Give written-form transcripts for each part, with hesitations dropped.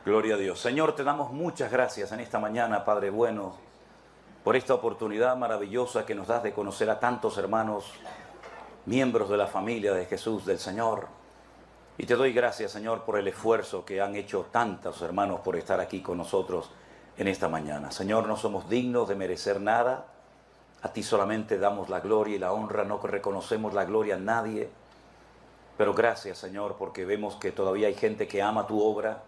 Gloria a Dios. Señor, te damos muchas gracias en esta mañana, Padre bueno, por esta oportunidad maravillosa que nos das de conocer a tantos hermanos, miembros de la familia de Jesús, del Señor. Y te doy gracias, Señor, por el esfuerzo que han hecho tantos hermanos por estar aquí con nosotros en esta mañana. Señor, no somos dignos de merecer nada. A ti solamente damos la gloria y la honra, no reconocemos la gloria a nadie. Pero gracias, Señor, porque vemos que todavía hay gente que ama tu obra,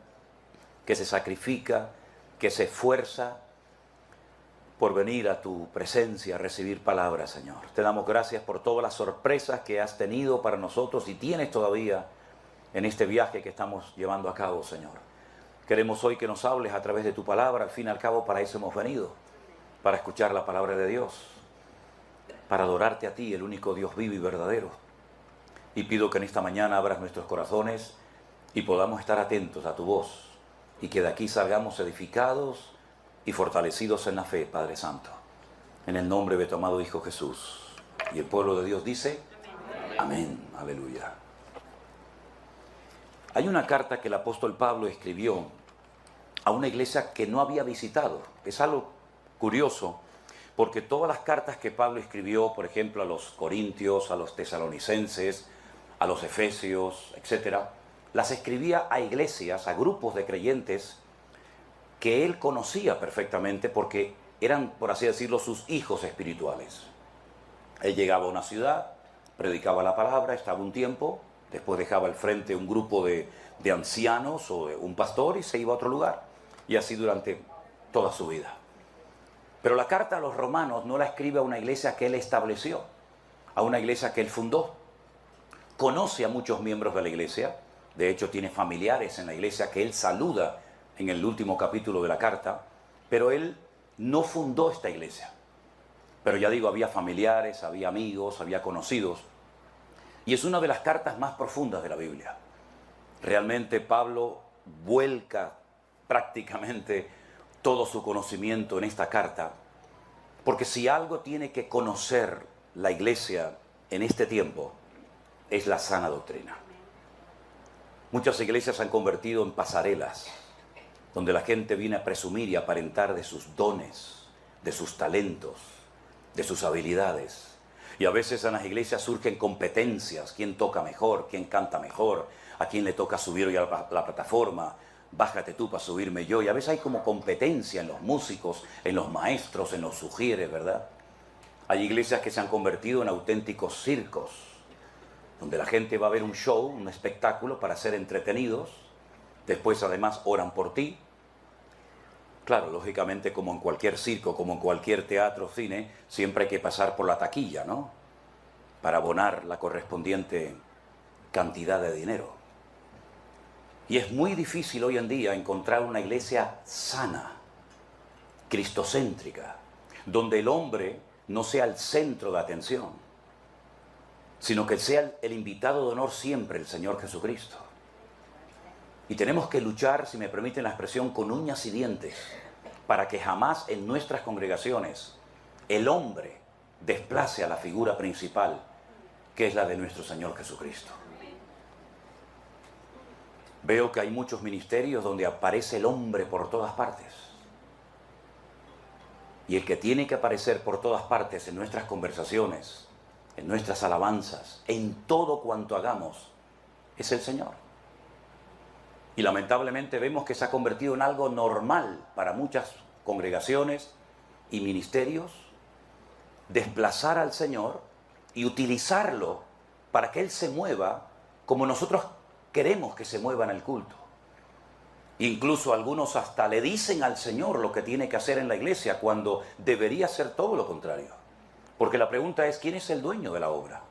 que se sacrifica, que se esfuerza por venir a tu presencia a recibir palabras, Señor. Te damos gracias por todas las sorpresas que has tenido para nosotros y tienes todavía en este viaje que estamos llevando a cabo, Señor. Queremos hoy que nos hables a través de tu palabra. Al fin y al cabo, para eso hemos venido, para escuchar la palabra de Dios, para adorarte a ti, el único Dios vivo y verdadero. Y pido que en esta mañana abras nuestros corazones y podamos estar atentos a tu voz, y que de aquí salgamos edificados y fortalecidos en la fe, Padre Santo. En el nombre de tu amado Hijo Jesús. Y el pueblo de Dios dice, amén, aleluya. Hay una carta que el apóstol Pablo escribió a una iglesia que no había visitado. Es algo curioso, porque todas las cartas que Pablo escribió, por ejemplo, a los corintios, a los tesalonicenses, a los efesios, etcétera, las escribía a iglesias, a grupos de creyentes que él conocía perfectamente porque eran, por así decirlo, sus hijos espirituales. Él llegaba a una ciudad, predicaba la palabra, estaba un tiempo, después dejaba al frente un grupo de ancianos o un pastor y se iba a otro lugar. Y así durante toda su vida. Pero la carta a los romanos no la escribe a una iglesia que él estableció, a una iglesia que él fundó. Conoce a muchos miembros de la iglesia. De hecho, tiene familiares en la iglesia que él saluda en el último capítulo de la carta, pero él no fundó esta iglesia. Pero ya digo, había familiares, había amigos, había conocidos. Y es una de las cartas más profundas de la Biblia. Realmente Pablo vuelca prácticamente todo su conocimiento en esta carta, porque si algo tiene que conocer la iglesia en este tiempo, es la sana doctrina. Muchas iglesias se han convertido en pasarelas, donde la gente viene a presumir y aparentar de sus dones, de sus talentos, de sus habilidades. Y a veces en las iglesias surgen competencias, quién toca mejor, quién canta mejor, a quién le toca subir hoy a la plataforma, bájate tú para subirme yo. Y a veces hay como competencia en los músicos, en los maestros, en los sugieres, ¿verdad? Hay iglesias que se han convertido en auténticos circos, donde la gente va a ver un show, un espectáculo para ser entretenidos. Después además oran por ti. Claro, lógicamente como en cualquier circo, como en cualquier teatro, cine, siempre hay que pasar por la taquilla, ¿no? Para abonar la correspondiente cantidad de dinero. Y es muy difícil hoy en día encontrar una iglesia sana, cristocéntrica, donde el hombre no sea el centro de atención, sino que sea el invitado de honor siempre, el Señor Jesucristo. Y tenemos que luchar, si me permiten la expresión, con uñas y dientes, para que jamás en nuestras congregaciones el hombre desplace a la figura principal, que es la de nuestro Señor Jesucristo. Veo que hay muchos ministerios donde aparece el hombre por todas partes. Y el que tiene que aparecer por todas partes en nuestras conversaciones, en nuestras alabanzas, en todo cuanto hagamos, es el Señor. Y lamentablemente vemos que se ha convertido en algo normal para muchas congregaciones y ministerios, desplazar al Señor y utilizarlo para que Él se mueva como nosotros queremos que se mueva en el culto. Incluso algunos hasta le dicen al Señor lo que tiene que hacer en la iglesia, cuando debería ser todo lo contrario. Porque la pregunta es, ¿quién es el dueño de la obra?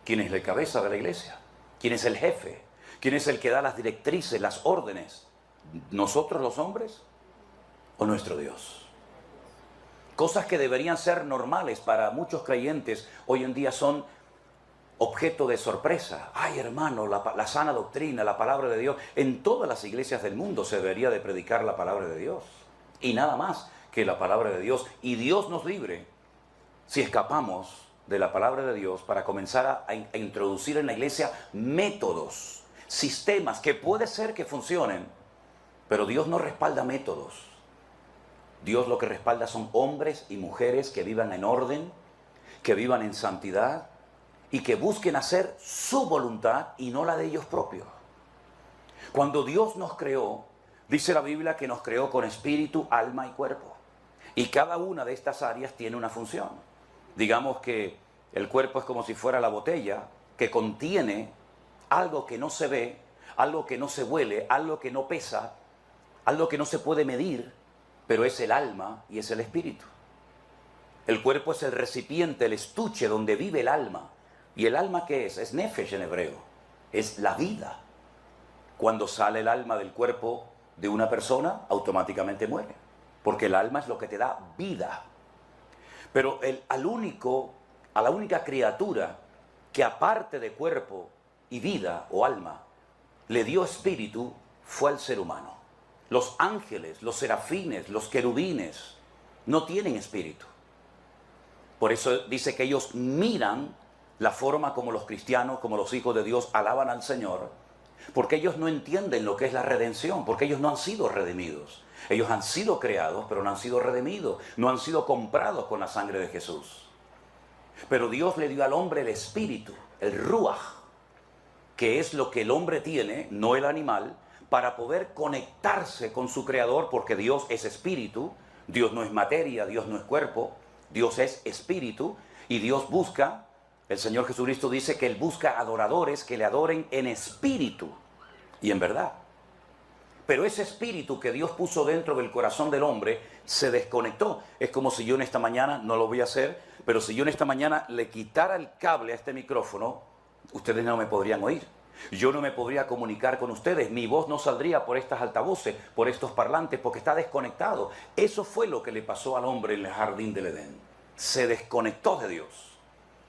¿Quién es la cabeza de la iglesia? ¿Quién es el jefe? ¿Quién es el que da las directrices, las órdenes? ¿Nosotros los hombres o nuestro Dios? Cosas que deberían ser normales para muchos creyentes, hoy en día son objeto de sorpresa. Ay, hermano, la sana doctrina, la palabra de Dios. En todas las iglesias del mundo se debería de predicar la palabra de Dios. Y nada más que la palabra de Dios. Y Dios nos libre si escapamos de la palabra de Dios para comenzar a introducir en la iglesia métodos, sistemas que puede ser que funcionen, pero Dios no respalda métodos. Dios lo que respalda son hombres y mujeres que vivan en orden, que vivan en santidad y que busquen hacer su voluntad y no la de ellos propios. Cuando Dios nos creó, dice la Biblia que nos creó con espíritu, alma y cuerpo. Y cada una de estas áreas tiene una función. Digamos que el cuerpo es como si fuera la botella que contiene algo que no se ve, algo que no se huele, algo que no pesa, algo que no se puede medir, pero es el alma y es el espíritu. El cuerpo es el recipiente, el estuche donde vive el alma. ¿Y el alma qué es? Es nefesh en hebreo. Es la vida. Cuando sale el alma del cuerpo de una persona, automáticamente muere. Porque el alma es lo que te da vida. Pero a la única criatura que aparte de cuerpo y vida o alma, le dio espíritu, fue al ser humano. Los ángeles, los serafines, los querubines, no tienen espíritu. Por eso dice que ellos miran la forma como los cristianos, como los hijos de Dios alaban al Señor, porque ellos no entienden lo que es la redención, porque ellos no han sido redimidos. Ellos han sido creados, pero no han sido redimidos, no han sido comprados con la sangre de Jesús. Pero Dios le dio al hombre el espíritu, el ruaj, que es lo que el hombre tiene, no el animal, para poder conectarse con su creador, porque Dios es espíritu, Dios no es materia, Dios no es cuerpo, Dios es espíritu, y Dios busca, el Señor Jesucristo dice que Él busca adoradores que le adoren en espíritu y en verdad. Pero ese espíritu que Dios puso dentro del corazón del hombre se desconectó. Es como si yo en esta mañana, no lo voy a hacer, pero si yo en esta mañana le quitara el cable a este micrófono, ustedes no me podrían oír. Yo no me podría comunicar con ustedes. Mi voz no saldría por estas altavoces, por estos parlantes, porque está desconectado. Eso fue lo que le pasó al hombre en el jardín del Edén. Se desconectó de Dios.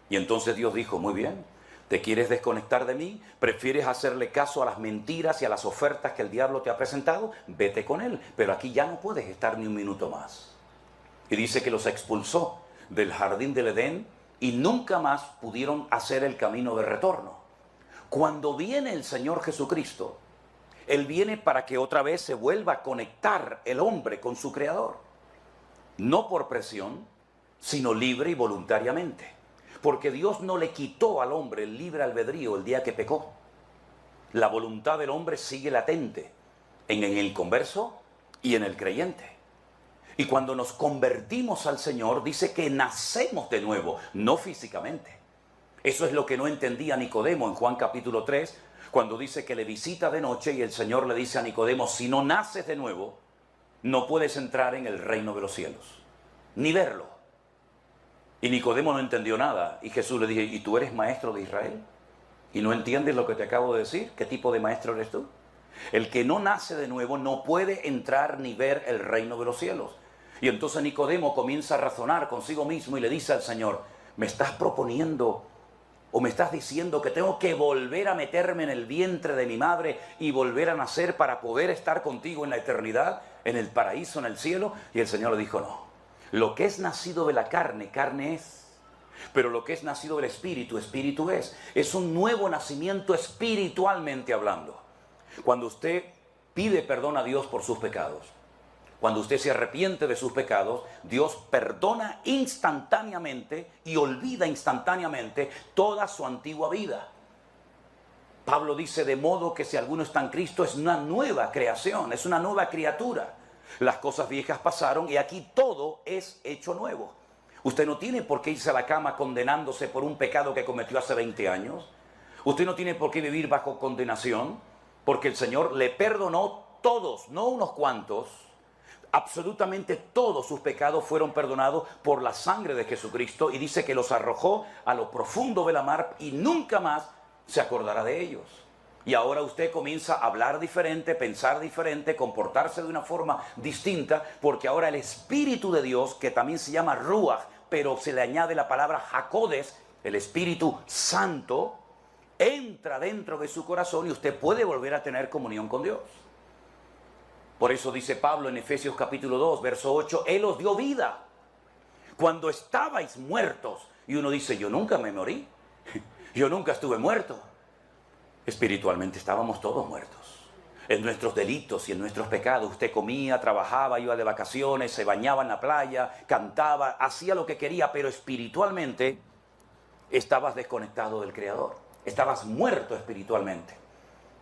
Y entonces Dios dijo, muy bien, ¿te quieres desconectar de mí? ¿Prefieres hacerle caso a las mentiras y a las ofertas que el diablo te ha presentado? Vete con él, pero aquí ya no puedes estar ni un minuto más. Y dice que los expulsó del jardín del Edén y nunca más pudieron hacer el camino de retorno. Cuando viene el Señor Jesucristo, Él viene para que otra vez se vuelva a conectar el hombre con su Creador. No por presión, sino libre y voluntariamente. Porque Dios no le quitó al hombre el libre albedrío el día que pecó. La voluntad del hombre sigue latente en el converso y en el creyente. Y cuando nos convertimos al Señor, dice que nacemos de nuevo, no físicamente. Eso es lo que no entendía Nicodemo en Juan capítulo 3, cuando dice que le visita de noche y el Señor le dice a Nicodemo, si no naces de nuevo, no puedes entrar en el reino de los cielos, ni verlo. Y Nicodemo no entendió nada. Y Jesús le dijo, ¿y tú eres maestro de Israel? ¿Y no entiendes lo que te acabo de decir? ¿Qué tipo de maestro eres tú? El que no nace de nuevo no puede entrar ni ver el reino de los cielos. Y entonces Nicodemo comienza a razonar consigo mismo y le dice al Señor, ¿me estás proponiendo o me estás diciendo que tengo que volver a meterme en el vientre de mi madre y volver a nacer para poder estar contigo en la eternidad, en el paraíso, en el cielo? Y el Señor le dijo, no. Lo que es nacido de la carne, carne es. Pero lo que es nacido del espíritu, espíritu es. Es un nuevo nacimiento espiritualmente hablando. Cuando usted pide perdón a Dios por sus pecados, cuando usted se arrepiente de sus pecados, Dios perdona instantáneamente y olvida instantáneamente toda su antigua vida. Pablo dice, de modo que si alguno está en Cristo es una nueva creación, es una nueva criatura. Las cosas viejas pasaron y aquí todo es hecho nuevo. Usted no tiene por qué irse a la cama condenándose por un pecado que cometió hace 20 años. Usted no tiene por qué vivir bajo condenación, porque el Señor le perdonó todos, no unos cuantos. Absolutamente todos sus pecados fueron perdonados por la sangre de Jesucristo y dice que los arrojó a lo profundo de la mar y nunca más se acordará de ellos. Y ahora usted comienza a hablar diferente, pensar diferente, comportarse de una forma distinta, porque ahora el Espíritu de Dios, que también se llama Ruach, pero se le añade la palabra Hakodes, el Espíritu Santo, entra dentro de su corazón y usted puede volver a tener comunión con Dios. Por eso dice Pablo en Efesios capítulo 2, verso 8, Él os dio vida cuando estabais muertos. Y uno dice, yo nunca me morí, yo nunca estuve muerto. Espiritualmente estábamos todos muertos. En nuestros delitos y en nuestros pecados. Usted comía, trabajaba, iba de vacaciones, se bañaba en la playa, cantaba, hacía lo que quería, pero espiritualmente estabas desconectado del Creador. Estabas muerto espiritualmente.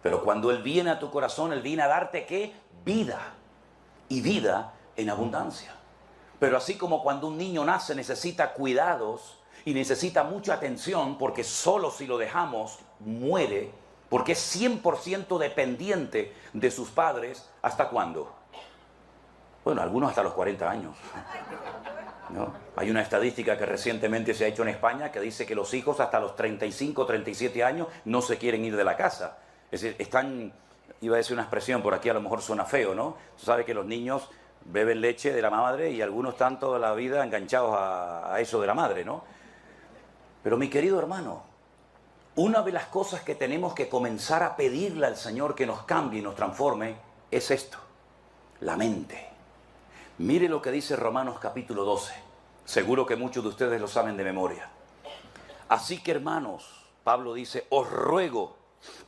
Pero cuando Él viene a tu corazón, Él viene a darte, ¿qué? Vida. Y vida en abundancia. Pero así como cuando un niño nace necesita cuidados y necesita mucha atención, porque solo si lo dejamos muere, porque es 100% dependiente de sus padres, ¿hasta cuándo? Bueno, algunos hasta los 40 años. ¿No? Hay una estadística que recientemente se ha hecho en España que dice que los hijos hasta los 35, 37 años no se quieren ir de la casa. Es decir, están, iba a decir una expresión, por aquí a lo mejor suena feo, ¿no? Tú sabes que los niños beben leche de la madre y algunos están toda la vida enganchados a eso de la madre, ¿no? Pero mi querido hermano, una de las cosas que tenemos que comenzar a pedirle al Señor que nos cambie y nos transforme es esto, la mente. Mire lo que dice Romanos capítulo 12. Seguro que muchos de ustedes lo saben de memoria. Así que hermanos, Pablo dice, os ruego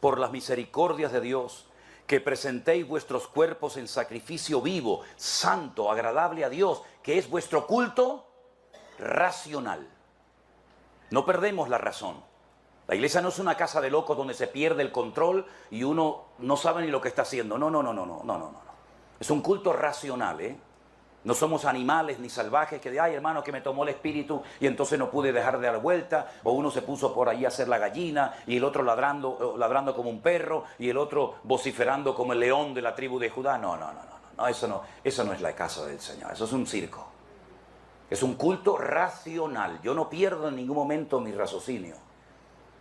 por las misericordias de Dios que presentéis vuestros cuerpos en sacrificio vivo, santo, agradable a Dios, que es vuestro culto racional. No perdemos la razón. La iglesia no es una casa de locos donde se pierde el control y uno no sabe ni lo que está haciendo. No. Es un culto racional, ¿eh? No somos animales ni salvajes que de, ay hermano, que me tomó el espíritu y entonces no pude dejar de dar vuelta, o uno se puso por ahí a hacer la gallina y el otro ladrando como un perro y el otro vociferando como el león de la tribu de Judá. No, eso no es la casa del Señor, eso es un circo. Es un culto racional. Yo no pierdo en ningún momento mi raciocinio.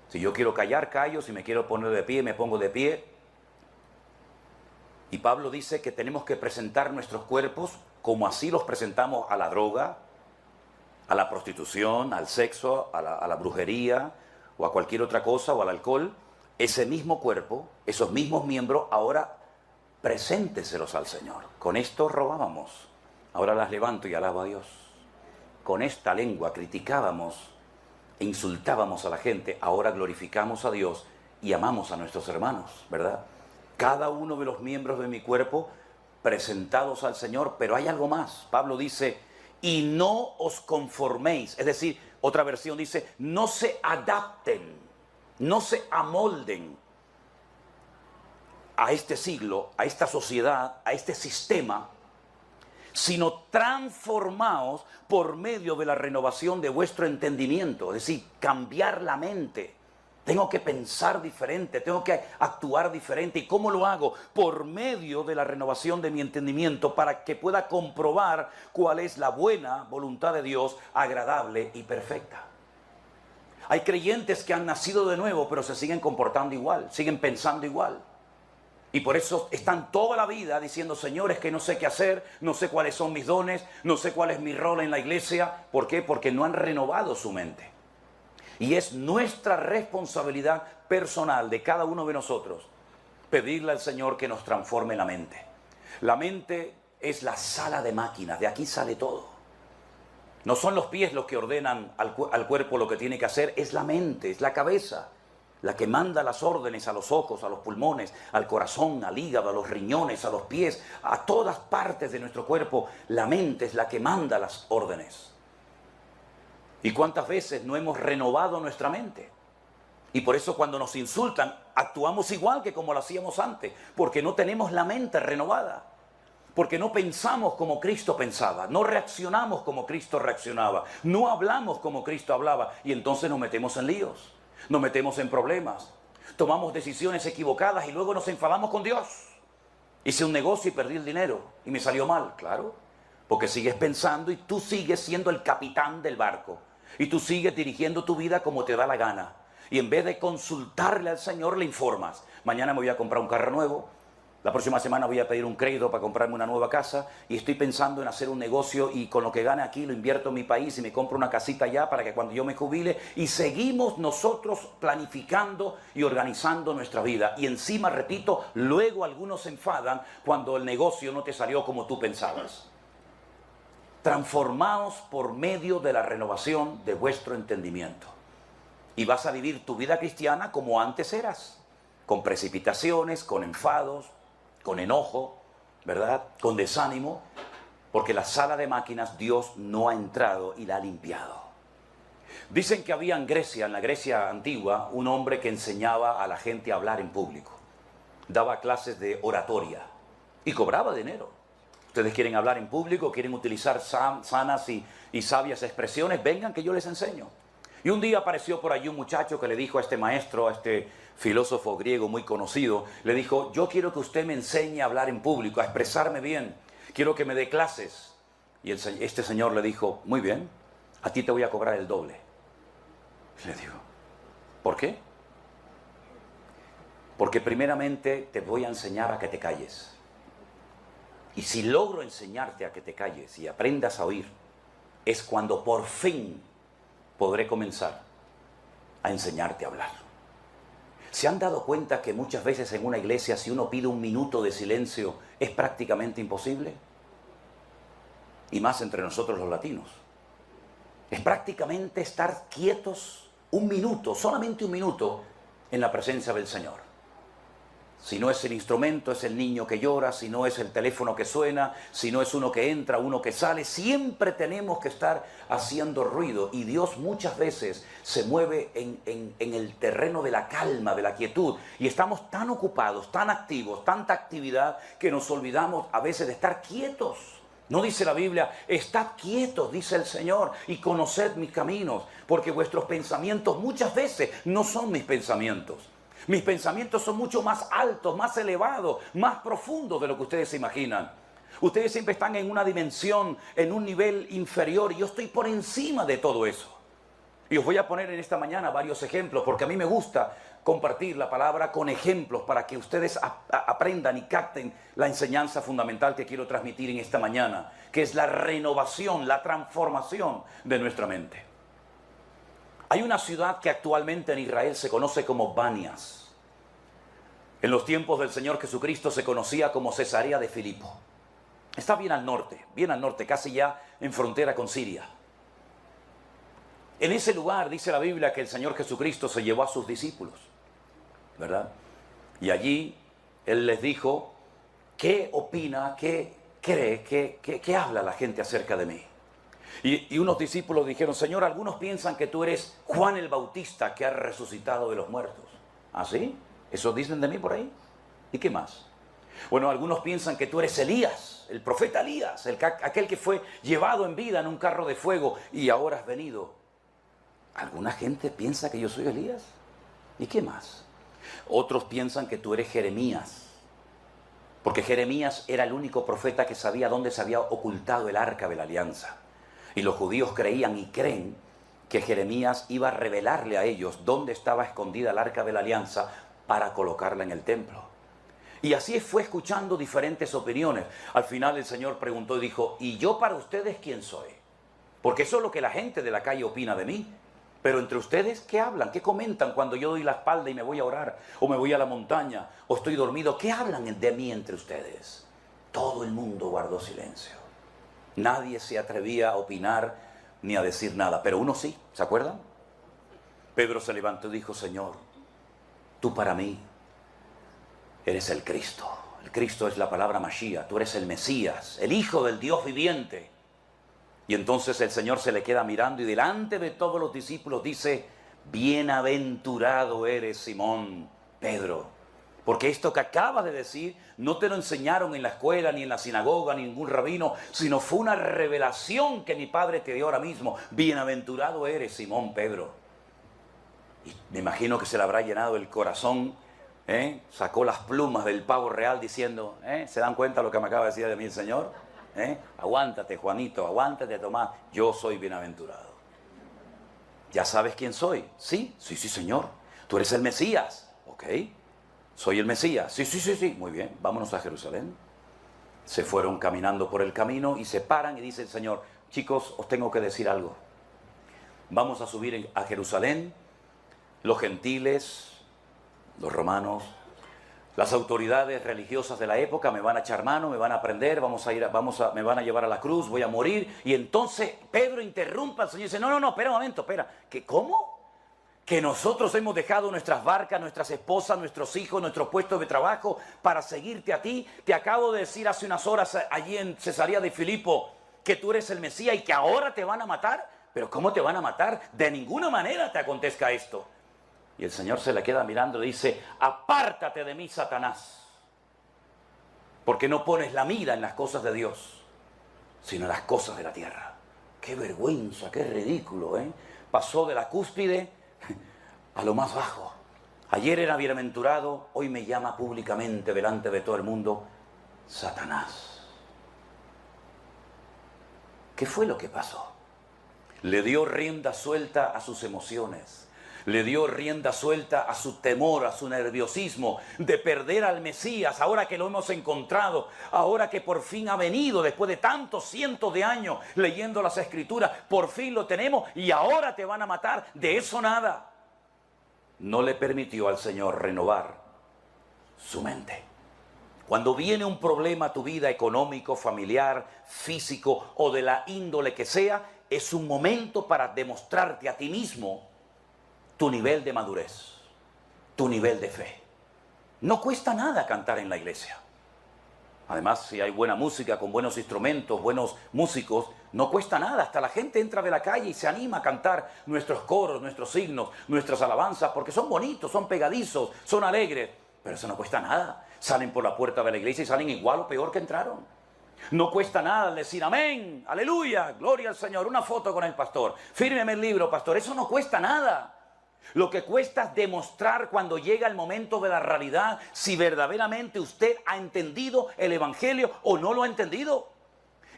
Si yo quiero callar, callo, si me quiero poner de pie, me pongo de pie. Y Pablo dice que tenemos que presentar nuestros cuerpos como así los presentamos a la droga, a la prostitución, al sexo, a la brujería o a cualquier otra cosa o al alcohol. Ese mismo cuerpo, esos mismos miembros, ahora presénteselos al Señor. Con esto robábamos, ahora las levanto y alabo a Dios. Con esta lengua criticábamos e insultábamos a la gente, ahora glorificamos a Dios y amamos a nuestros hermanos, ¿verdad? Cada uno de los miembros de mi cuerpo presentados al Señor, pero hay algo más. Pablo dice, y no os conforméis, es decir, otra versión dice, no se adapten, no se amolden a este siglo, a esta sociedad, a este sistema, sino transformaos por medio de la renovación de vuestro entendimiento, es decir, cambiar la mente. Tengo que pensar diferente, tengo que actuar diferente. ¿Y cómo lo hago? Por medio de la renovación de mi entendimiento para que pueda comprobar cuál es la buena voluntad de Dios, agradable y perfecta. Hay creyentes que han nacido de nuevo, pero se siguen comportando igual, siguen pensando igual. Y por eso están toda la vida diciendo, Señor, es que no sé qué hacer, no sé cuáles son mis dones, no sé cuál es mi rol en la iglesia. ¿Por qué? Porque no han renovado su mente. Y es nuestra responsabilidad personal de cada uno de nosotros pedirle al Señor que nos transforme la mente. La mente es la sala de máquinas, de aquí sale todo. No son los pies los que ordenan al cuerpo lo que tiene que hacer, es la mente, es la cabeza, la que manda las órdenes a los ojos, a los pulmones, al corazón, al hígado, a los riñones, a los pies, a todas partes de nuestro cuerpo. La mente es la que manda las órdenes. ¿Y cuántas veces no hemos renovado nuestra mente? Y por eso cuando nos insultan, actuamos igual que como lo hacíamos antes, porque no tenemos la mente renovada, porque no pensamos como Cristo pensaba, no reaccionamos como Cristo reaccionaba, no hablamos como Cristo hablaba, y entonces nos metemos en líos, nos metemos en problemas, tomamos decisiones equivocadas y luego nos enfadamos con Dios. Hice un negocio y perdí el dinero y me salió mal, claro, porque sigues pensando y tú sigues siendo el capitán del barco. Y tú sigues dirigiendo tu vida como te da la gana. Y en vez de consultarle al Señor, le informas. Mañana me voy a comprar un carro nuevo. La próxima semana voy a pedir un crédito para comprarme una nueva casa. Y estoy pensando en hacer un negocio y con lo que gane aquí lo invierto en mi país y me compro una casita allá para que cuando yo me jubile. Y seguimos nosotros planificando y organizando nuestra vida. Y encima, repito, luego algunos se enfadan cuando el negocio no te salió como tú pensabas. Transformaos por medio de la renovación de vuestro entendimiento. Y vas a vivir tu vida cristiana como antes eras, con precipitaciones, con enfados, con enojo, ¿verdad? Con desánimo, porque la sala de máquinas Dios no ha entrado y la ha limpiado. Dicen que había en Grecia, en la Grecia antigua, un hombre que enseñaba a la gente a hablar en público. Daba clases de oratoria y cobraba dinero. Ustedes quieren hablar en público, quieren utilizar sanas y sabias expresiones, vengan que yo les enseño. Y un día apareció por allí un muchacho que le dijo a este maestro, a este filósofo griego muy conocido, le dijo, yo quiero que usted me enseñe a hablar en público, a expresarme bien, quiero que me dé clases. Y este señor le dijo, muy bien, a ti te voy a cobrar el doble. Y le digo, ¿por qué? Porque primeramente te voy a enseñar a que te calles. Y si logro enseñarte a que te calles y aprendas a oír, es cuando por fin podré comenzar a enseñarte a hablar. ¿Se han dado cuenta que muchas veces en una iglesia si uno pide un minuto de silencio es prácticamente imposible? Y más entre nosotros los latinos. Es prácticamente estar quietos un minuto, solamente un minuto, en la presencia del Señor. Si no es el instrumento, es el niño que llora, si no es el teléfono que suena, si no es uno que entra, uno que sale, siempre tenemos que estar haciendo ruido. Y Dios muchas veces se mueve en el terreno de la calma, de la quietud. Y estamos tan ocupados, tan activos, tanta actividad, que nos olvidamos a veces de estar quietos. No dice la Biblia, estad quietos, dice el Señor, y conoced mis caminos, porque vuestros pensamientos muchas veces no son mis pensamientos. Mis pensamientos son mucho más altos, más elevados, más profundos de lo que ustedes se imaginan. Ustedes siempre están en una dimensión, en un nivel inferior, y yo estoy por encima de todo eso. Y os voy a poner en esta mañana varios ejemplos, porque a mí me gusta compartir la palabra con ejemplos para que ustedes aprendan y capten la enseñanza fundamental que quiero transmitir en esta mañana, que es la renovación, la transformación de nuestra mente. Hay una ciudad que actualmente en Israel se conoce como Banias. En los tiempos del Señor Jesucristo se conocía como Cesarea de Filipo. Está bien al norte, casi ya en frontera con Siria. En ese lugar dice la Biblia que el Señor Jesucristo se llevó a sus discípulos, ¿verdad? Y allí Él les dijo, ¿qué opina, qué cree, qué habla la gente acerca de mí? Y unos discípulos dijeron, Señor, algunos piensan que tú eres Juan el Bautista que ha resucitado de los muertos. ¿Ah, sí? ¿Eso dicen de mí por ahí? ¿Y qué más? Bueno, algunos piensan que tú eres Elías, el profeta Elías, aquel que fue llevado en vida en un carro de fuego y ahora has venido. ¿Alguna gente piensa que yo soy Elías? ¿Y qué más? Otros piensan que tú eres Jeremías, porque Jeremías era el único profeta que sabía dónde se había ocultado el arca de la alianza. Y los judíos creían y creen que Jeremías iba a revelarle a ellos dónde estaba escondida el arca de la alianza para colocarla en el templo. Y así fue escuchando diferentes opiniones. Al final el Señor preguntó y dijo, ¿y yo para ustedes quién soy? Porque eso es lo que la gente de la calle opina de mí. Pero entre ustedes, ¿qué hablan? ¿Qué comentan cuando yo doy la espalda y me voy a orar? O me voy a la montaña, o estoy dormido. ¿Qué hablan de mí entre ustedes? Todo el mundo guardó silencio. Nadie se atrevía a opinar ni a decir nada, pero uno sí, ¿se acuerdan? Pedro se levantó y dijo, Señor, tú para mí eres el Cristo. El Cristo es la palabra Mashiach, tú eres el Mesías, el Hijo del Dios viviente. Y entonces el Señor se le queda mirando y delante de todos los discípulos dice, bienaventurado eres Simón, Pedro. Porque esto que acabas de decir no te lo enseñaron en la escuela, ni en la sinagoga, ni ningún rabino, sino fue una revelación que mi Padre te dio ahora mismo. Bienaventurado eres, Simón Pedro. Y me imagino que se le habrá llenado el corazón, sacó las plumas del pavo real diciendo, ¿se dan cuenta lo que me acaba de decir de mí el Señor? Aguántate, Juanito, aguántate, Tomás, yo soy bienaventurado. ¿Ya sabes quién soy? Sí, Señor. Tú eres el Mesías, ¿ok? Soy el Mesías. Sí. Muy bien, vámonos a Jerusalén. Se fueron caminando por el camino y se paran y dice el Señor, chicos, os tengo que decir algo. Vamos a subir a Jerusalén, los gentiles, los romanos, las autoridades religiosas de la época me van a echar mano, me van a prender, me van a llevar a la cruz, voy a morir. Y entonces Pedro interrumpe al Señor y dice, no, espera un momento, espera. ¿Cómo? que nosotros hemos dejado nuestras barcas, nuestras esposas, nuestros hijos, nuestros puestos de trabajo para seguirte a ti. Te acabo de decir hace unas horas allí en Cesarea de Filipo que tú eres el Mesías y que ahora te van a matar. Pero ¿cómo te van a matar? De ninguna manera te acontezca esto. Y el Señor se le queda mirando y dice, apártate de mí, Satanás, porque no pones la mira en las cosas de Dios, sino en las cosas de la tierra. ¡Qué vergüenza, qué ridículo! Pasó de la cúspide a lo más bajo. Ayer era bienaventurado, hoy me llama públicamente delante de todo el mundo Satanás. ¿Qué fue lo que pasó? Le dio rienda suelta a sus emociones. Le dio rienda suelta a su temor, a su nerviosismo de perder al Mesías, ahora que lo hemos encontrado, ahora que por fin ha venido, después de tantos cientos de años leyendo las Escrituras, por fin lo tenemos y ahora te van a matar. De eso nada. No le permitió al Señor renovar su mente. Cuando viene un problema a tu vida económico, familiar, físico o de la índole que sea, es un momento para demostrarte a ti mismo tu nivel de madurez, tu nivel de fe. No cuesta nada cantar en la iglesia. Además, si hay buena música, con buenos instrumentos, buenos músicos, no cuesta nada. Hasta la gente entra de la calle y se anima a cantar nuestros coros, nuestros himnos, nuestras alabanzas, porque son bonitos, son pegadizos, son alegres. Pero eso no cuesta nada. Salen por la puerta de la iglesia y salen igual o peor que entraron. No cuesta nada decir amén, aleluya, gloria al Señor, una foto con el pastor, fírmeme el libro, pastor. Eso no cuesta nada. Lo que cuesta es demostrar cuando llega el momento de la realidad si verdaderamente usted ha entendido el Evangelio o no lo ha entendido.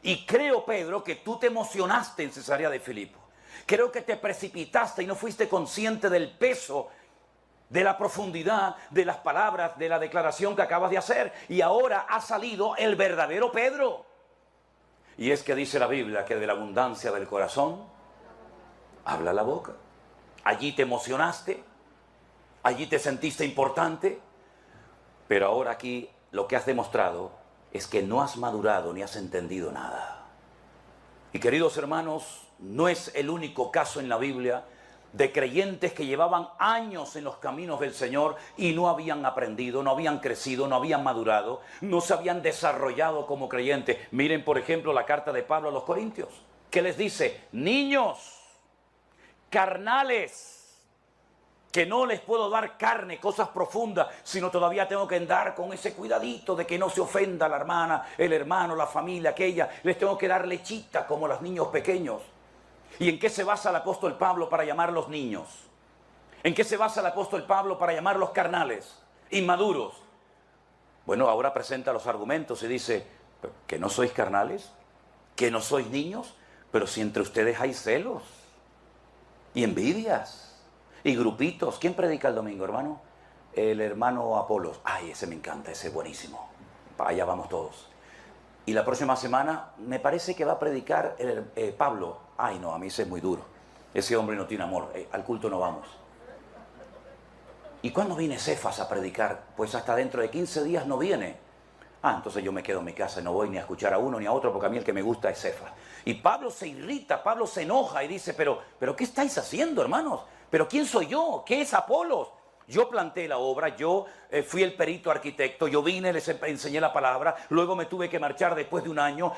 Y creo, Pedro, que tú te emocionaste en Cesarea de Filipo. Creo que te precipitaste y no fuiste consciente del peso, de la profundidad de las palabras, de la declaración que acabas de hacer. Y ahora ha salido el verdadero Pedro. Y es que dice la Biblia que de la abundancia del corazón habla la boca. Allí te emocionaste, allí te sentiste importante, pero ahora aquí lo que has demostrado es que no has madurado ni has entendido nada. Y queridos hermanos, no es el único caso en la Biblia de creyentes que llevaban años en los caminos del Señor y no habían aprendido, no habían crecido, no habían madurado, no se habían desarrollado como creyentes. Miren, por ejemplo, la carta de Pablo a los Corintios, que les dice, niños carnales, que no les puedo dar carne, cosas profundas, sino todavía tengo que andar con ese cuidadito de que no se ofenda la hermana, el hermano, la familia, aquella. Les tengo que dar lechita como los niños pequeños. ¿Y en qué se basa el apóstol Pablo para llamarlos niños? ¿En qué se basa el apóstol Pablo para llamarlos carnales, inmaduros? Bueno, ahora presenta los argumentos y dice, ¿que no sois carnales? ¿Que no sois niños? Pero si entre ustedes hay celos y envidias y grupitos. ¿Quién predica el domingo, hermano? El hermano Apolos. Ay, ese me encanta, ese es buenísimo. Para allá vamos todos. Y la próxima semana me parece que va a predicar Pablo. Ay, no, a mí ese es muy duro. Ese hombre no tiene amor. Al culto no vamos. ¿Y cuándo viene Cefas a predicar? Pues hasta dentro de 15 días no viene. Entonces yo me quedo en mi casa y no voy ni a escuchar a uno ni a otro, porque a mí el que me gusta es Cefas. Y Pablo se irrita, Pablo se enoja y dice, pero ¿qué estáis haciendo, hermanos? ¿Pero quién soy yo? ¿Qué es Apolos? Yo planté la obra, yo fui el perito arquitecto, yo vine, les enseñé la palabra, luego me tuve que marchar después de un año,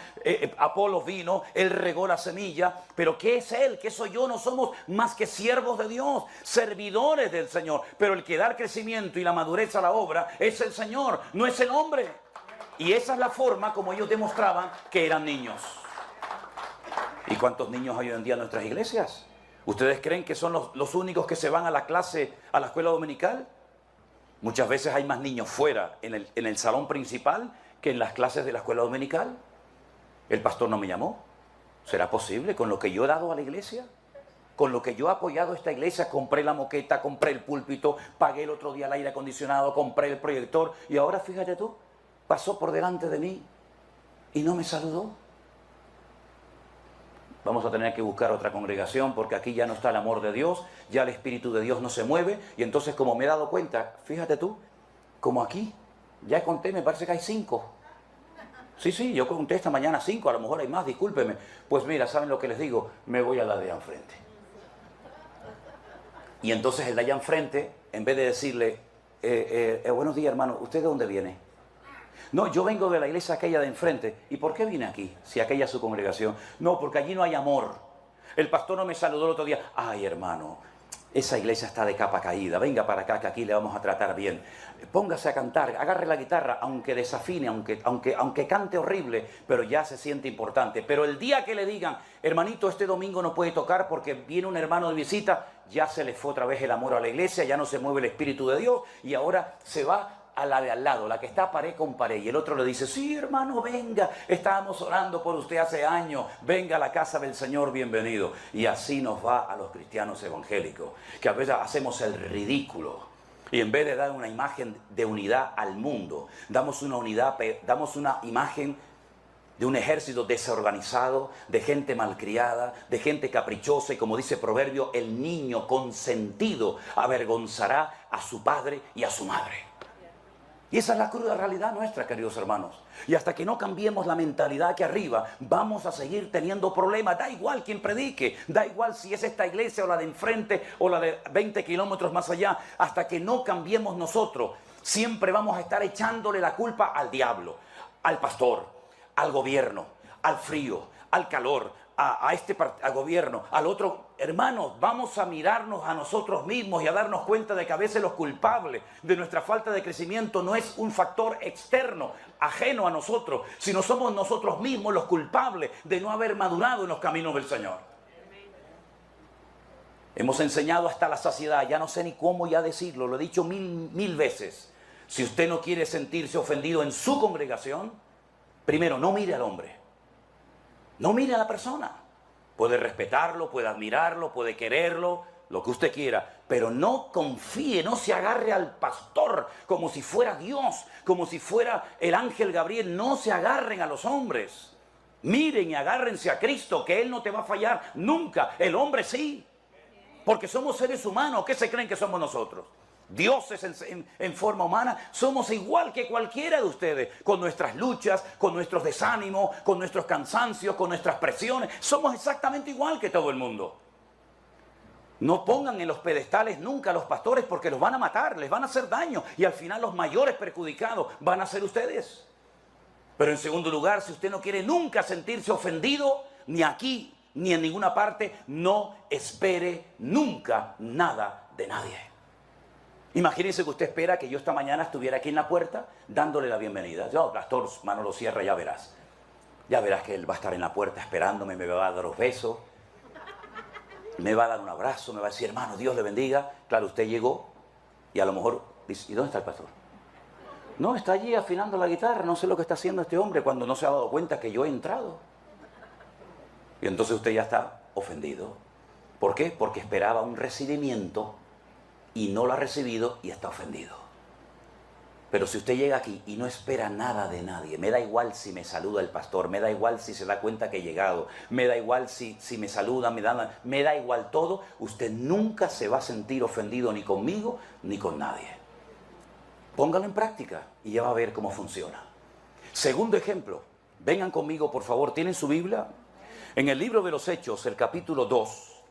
Apolos vino, él regó la semilla, pero ¿qué es él? ¿Qué soy yo? No somos más que siervos de Dios, servidores del Señor, pero el que da el crecimiento y la madurez a la obra es el Señor, no es el hombre. Y esa es la forma como ellos demostraban que eran niños. ¿Y cuántos niños hay hoy en día en nuestras iglesias? ¿Ustedes creen que son los únicos que se van a la clase, a la escuela dominical? Muchas veces hay más niños fuera, en el salón principal, que en las clases de la escuela dominical. El pastor no me llamó. ¿Será posible con lo que yo he dado a la iglesia? Con lo que yo he apoyado a esta iglesia, compré la moqueta, compré el púlpito, pagué el otro día el aire acondicionado, compré el proyector, y ahora fíjate tú, pasó por delante de mí y no me saludó. Vamos a tener que buscar otra congregación porque aquí ya no está el amor de Dios, ya el Espíritu de Dios no se mueve. Y entonces, como me he dado cuenta, fíjate tú, como aquí, ya conté, me parece que hay 5. Sí, yo conté esta mañana 5, a lo mejor hay más, discúlpeme. Pues mira, ¿saben lo que les digo? Me voy a la de enfrente. Y entonces el de allá enfrente, en vez de decirle, buenos días hermano, ¿usted de dónde viene? No, yo vengo de la iglesia aquella de enfrente. ¿Y por qué vine aquí? Si aquella es su congregación. No, porque allí no hay amor. El pastor no me saludó el otro día. Ay, hermano, esa iglesia está de capa caída. Venga para acá que aquí le vamos a tratar bien. Póngase a cantar, agarre la guitarra, aunque desafine, aunque cante horrible, pero ya se siente importante. Pero el día que le digan, hermanito, este domingo no puede tocar porque viene un hermano de visita, ya se le fue otra vez el amor a la iglesia, ya no se mueve el Espíritu de Dios y ahora se va a la de al lado, la que está pared con pared. Y el otro le dice, sí, hermano, venga, estábamos orando por usted hace años, venga a la casa del Señor, bienvenido. Y así nos va a los cristianos evangélicos, que a veces hacemos el ridículo. Y en vez de dar una imagen de unidad al mundo, damos una imagen de un ejército desorganizado, de gente malcriada, de gente caprichosa, y como dice Proverbio, el niño consentido avergonzará a su padre y a su madre. Y esa es la cruda realidad nuestra, queridos hermanos. Y hasta que no cambiemos la mentalidad aquí arriba, vamos a seguir teniendo problemas. Da igual quien predique, da igual si es esta iglesia o la de enfrente o la de 20 kilómetros más allá. Hasta que no cambiemos nosotros, siempre vamos a estar echándole la culpa al diablo, al pastor, al gobierno, al frío, al calor, al gobierno, al otro. Hermanos, vamos a mirarnos a nosotros mismos y a darnos cuenta de que a veces los culpables de nuestra falta de crecimiento no es un factor externo, ajeno a nosotros, sino somos nosotros mismos los culpables de no haber madurado en los caminos del Señor. Hemos enseñado hasta la saciedad, ya no sé ni cómo ya decirlo, lo he dicho mil veces. Si usted no quiere sentirse ofendido en su congregación, primero no mire al hombre. No mire a la persona. Puede respetarlo, puede admirarlo, puede quererlo, lo que usted quiera. Pero no confíe, no se agarre al pastor como si fuera Dios, como si fuera el ángel Gabriel. No se agarren a los hombres. Miren y agárrense a Cristo, que Él no te va a fallar nunca. El hombre sí. Porque somos seres humanos. ¿Qué se creen que somos nosotros? Dioses en forma humana, somos igual que cualquiera de ustedes, con nuestras luchas, con nuestros desánimos, con nuestros cansancios, con nuestras presiones, somos exactamente igual que todo el mundo. No pongan en los pedestales nunca a los pastores porque los van a matar, les van a hacer daño y al final los mayores perjudicados van a ser ustedes. Pero en segundo lugar, si usted no quiere nunca sentirse ofendido, ni aquí ni en ninguna parte, no espere nunca nada de nadie. Imagínense que usted espera que yo esta mañana estuviera aquí en la puerta dándole la bienvenida. Yo, pastor Manolo Sierra, ya verás. Ya verás que él va a estar en la puerta esperándome, me va a dar los besos, me va a dar un abrazo, me va a decir, hermano, Dios le bendiga. Claro, usted llegó y a lo mejor dice, ¿y dónde está el pastor? No, está allí afinando la guitarra, no sé lo que está haciendo este hombre cuando no se ha dado cuenta que yo he entrado. Y entonces usted ya está ofendido. ¿Por qué? Porque esperaba un recibimiento y no lo ha recibido y está ofendido. Pero si usted llega aquí y no espera nada de nadie, me da igual si me saluda el pastor, me da igual si se da cuenta que he llegado, me da igual si me saluda, me da igual todo, usted nunca se va a sentir ofendido ni conmigo ni con nadie. Póngalo en práctica y ya va a ver cómo funciona. Segundo ejemplo, vengan conmigo por favor, ¿tienen su Biblia? En el libro de los Hechos, el capítulo 2,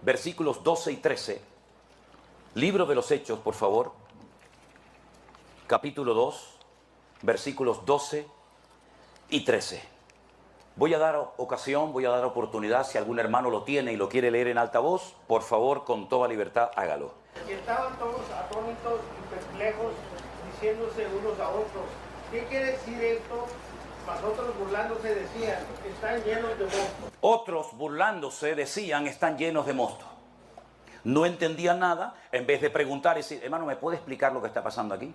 versículos 12 y 13, Libro de los Hechos, por favor, capítulo 2, versículos 12 y 13. Voy a dar ocasión, voy a dar oportunidad, si algún hermano lo tiene y lo quiere leer en alta voz, por favor, con toda libertad, hágalo. Y estaban todos atónitos y perplejos, diciéndose unos a otros, ¿qué quiere decir esto? Mas otros burlándose decían, están llenos de mosto. Otros burlándose decían, están llenos de mosto. No entendían nada, en vez de preguntar y decir, hermano, ¿me puede explicar lo que está pasando aquí?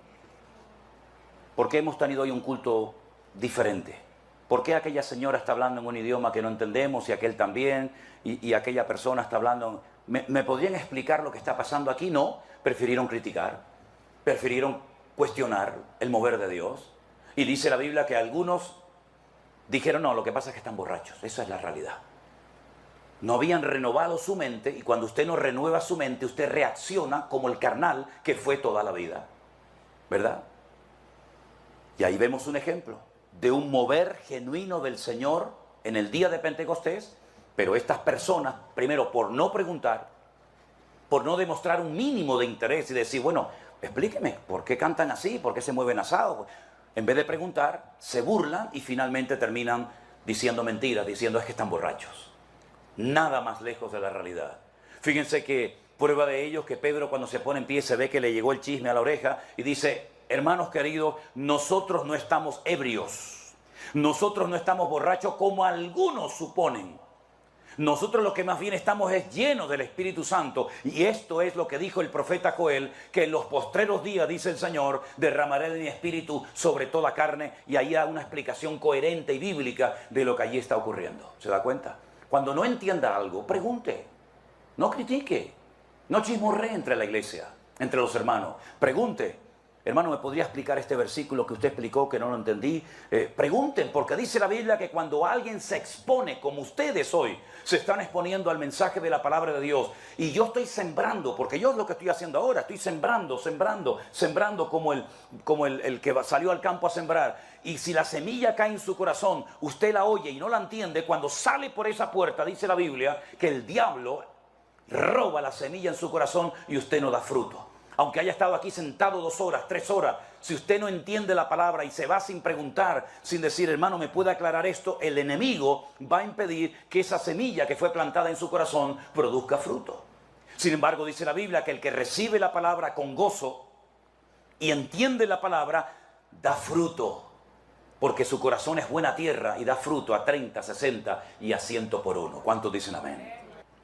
¿Por qué hemos tenido hoy un culto diferente? ¿Por qué aquella señora está hablando en un idioma que no entendemos y aquel también? Y aquella persona está hablando... ¿Me podrían explicar lo que está pasando aquí? No, prefirieron criticar, prefirieron cuestionar el mover de Dios. Y dice la Biblia que algunos dijeron, no, lo que pasa es que están borrachos. Esa es la realidad. No habían renovado su mente y cuando usted no renueva su mente, usted reacciona como el carnal que fue toda la vida. ¿Verdad? Y ahí vemos un ejemplo de un mover genuino del Señor en el día de Pentecostés, pero estas personas, primero por no preguntar, por no demostrar un mínimo de interés y decir, bueno, explíqueme, ¿por qué cantan así? ¿Por qué se mueven asados? En vez de preguntar, se burlan y finalmente terminan diciendo mentiras, diciendo es que están borrachos. Nada más lejos de la realidad. Fíjense que prueba de ello que Pedro, cuando se pone en pie, se ve que le llegó el chisme a la oreja y dice, hermanos queridos, nosotros no estamos ebrios, nosotros no estamos borrachos como algunos suponen. Nosotros lo que más bien estamos es llenos del Espíritu Santo. Y esto es lo que dijo el profeta Joel, que en los postreros días, dice el Señor, derramaré de mi Espíritu sobre toda carne. Y ahí hay una explicación coherente y bíblica de lo que allí está ocurriendo. ¿Se da cuenta? Cuando no entienda algo, pregunte. No critique. No chismorree entre la iglesia, entre los hermanos. Pregunte. Hermano, ¿me podría explicar este versículo que usted explicó que no lo entendí? Pregunten, porque dice la Biblia que cuando alguien se expone, como ustedes hoy, se están exponiendo al mensaje de la palabra de Dios. Y yo estoy sembrando, porque yo es lo que estoy haciendo ahora, estoy sembrando como el que salió al campo a sembrar. Y si la semilla cae en su corazón, usted la oye y no la entiende, cuando sale por esa puerta, dice la Biblia, que el diablo roba la semilla en su corazón y usted no da fruto. Aunque haya estado aquí sentado 2 horas, 3 horas, si usted no entiende la palabra y se va sin preguntar, sin decir, hermano, ¿me puede aclarar esto? El enemigo va a impedir que esa semilla que fue plantada en su corazón produzca fruto. Sin embargo, dice la Biblia que el que recibe la palabra con gozo y entiende la palabra, da fruto. Porque su corazón es buena tierra y da fruto a 30, 60 y a 100 por uno. ¿Cuántos dicen amén?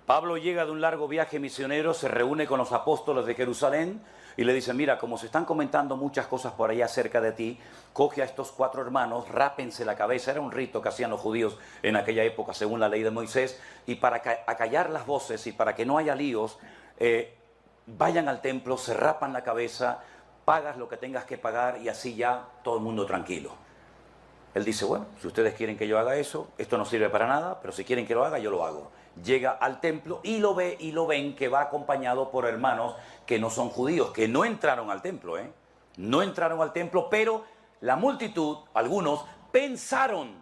Pablo llega de un largo viaje misionero, se reúne con los apóstoles de Jerusalén y le dice, mira, como se están comentando muchas cosas por allá acerca de ti, coge a estos 4 hermanos, rápense la cabeza, era un rito que hacían los judíos en aquella época según la ley de Moisés, y para acallar las voces y para que no haya líos, vayan al templo, se rapan la cabeza, pagas lo que tengas que pagar y así ya todo el mundo tranquilo. Él dice, bueno, si ustedes quieren que yo haga eso, esto no sirve para nada, pero si quieren que lo haga, yo lo hago. Llega al templo y lo ve y lo ven que va acompañado por hermanos que no son judíos, que no entraron al templo, no entraron al templo, pero la multitud, algunos, pensaron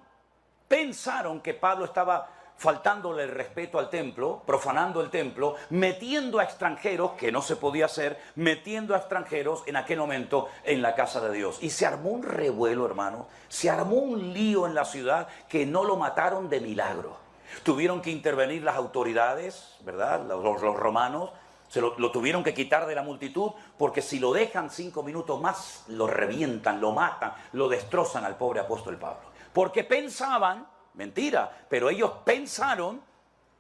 que Pablo estaba faltándole el respeto al templo, profanando el templo, metiendo a extranjeros, que no se podía hacer, metiendo a extranjeros en aquel momento en la casa de Dios. Y se armó un revuelo, hermano, se armó un lío en la ciudad que no lo mataron de milagro. Tuvieron que intervenir las autoridades, ¿verdad? Los romanos, lo tuvieron que quitar de la multitud, porque si lo dejan 5 minutos más, lo revientan, lo matan, lo destrozan al pobre apóstol Pablo. Porque pensaban, mentira, pero ellos pensaron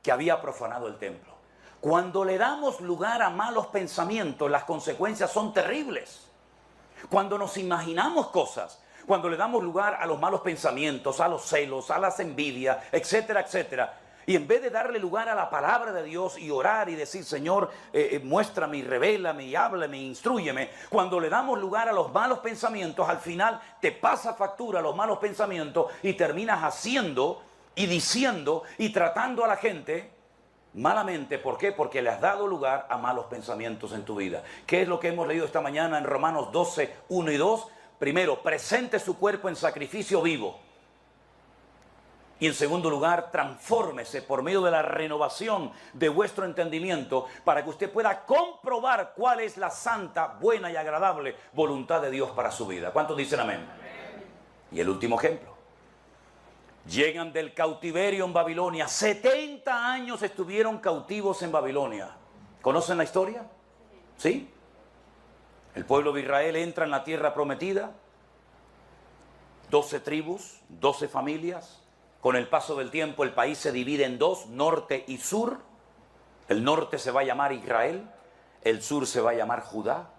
que había profanado el templo. Cuando le damos lugar a malos pensamientos, las consecuencias son terribles. Cuando nos imaginamos cosas, cuando le damos lugar a los malos pensamientos, a los celos, a las envidias, etcétera, etcétera, y en vez de darle lugar a la palabra de Dios y orar y decir, Señor, muéstrame y revélame y háblame y instrúyeme, cuando le damos lugar a los malos pensamientos, al final te pasa factura los malos pensamientos y terminas haciendo y diciendo y tratando a la gente malamente. ¿Por qué? Porque le has dado lugar a malos pensamientos en tu vida. ¿Qué es lo que hemos leído esta mañana en Romanos 12, 1 y 2? Primero, presente su cuerpo en sacrificio vivo. Y en segundo lugar, transfórmese por medio de la renovación de vuestro entendimiento para que usted pueda comprobar cuál es la santa, buena y agradable voluntad de Dios para su vida. ¿Cuántos dicen amén? Amén. Y el último ejemplo. Llegan del cautiverio en Babilonia. 70 años estuvieron cautivos en Babilonia. ¿Conocen la historia? ¿Sí? El pueblo de Israel entra en la tierra prometida. 12 tribus, 12 familias. Con el paso del tiempo el país se divide en 2, norte y sur. El norte se va a llamar Israel, el sur se va a llamar Judá.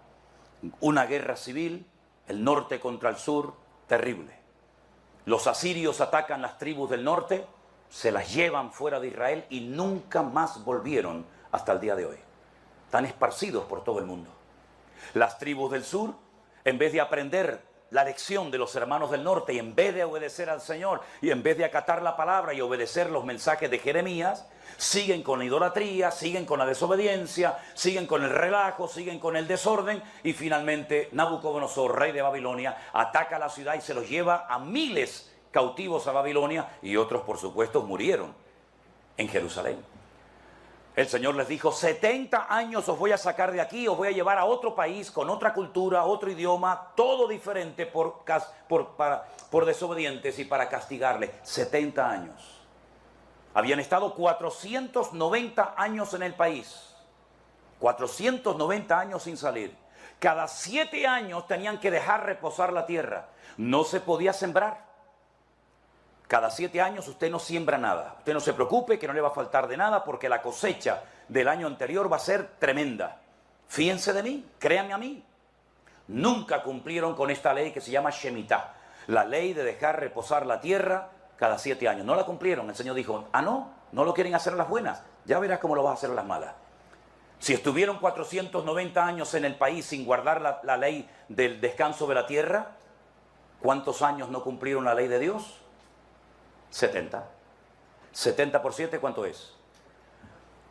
Una guerra civil, el norte contra el sur, terrible. Los asirios atacan las tribus del norte, se las llevan fuera de Israel y nunca más volvieron hasta el día de hoy. Están esparcidos por todo el mundo. Las tribus del sur, en vez de aprender la lección de los hermanos del norte y en vez de obedecer al Señor y en vez de acatar la palabra y obedecer los mensajes de Jeremías, siguen con la idolatría, siguen con la desobediencia, siguen con el relajo, siguen con el desorden y finalmente Nabucodonosor, rey de Babilonia, ataca la ciudad y se los lleva a miles cautivos a Babilonia y otros por supuesto murieron en Jerusalén. El Señor les dijo, 70 años os voy a sacar de aquí, os voy a llevar a otro país, con otra cultura, otro idioma, todo diferente por desobedientes y para castigarles. 70 años. Habían estado 490 años en el país. 490 años sin salir. Cada 7 años tenían que dejar reposar la tierra. No se podía sembrar. Cada 7 años usted no siembra nada. Usted no se preocupe que no le va a faltar de nada porque la cosecha del año anterior va a ser tremenda. Fíjense de mí, créanme a mí. Nunca cumplieron con esta ley que se llama Shemitah. La ley de dejar reposar la tierra cada 7 años. No la cumplieron. El Señor dijo, no lo quieren hacer a las buenas. Ya verás cómo lo vas a hacer a las malas. Si estuvieron 490 años en el país sin guardar la ley del descanso de la tierra, ¿cuántos años no cumplieron la ley de Dios? 70. 70 por 7, ¿cuánto es?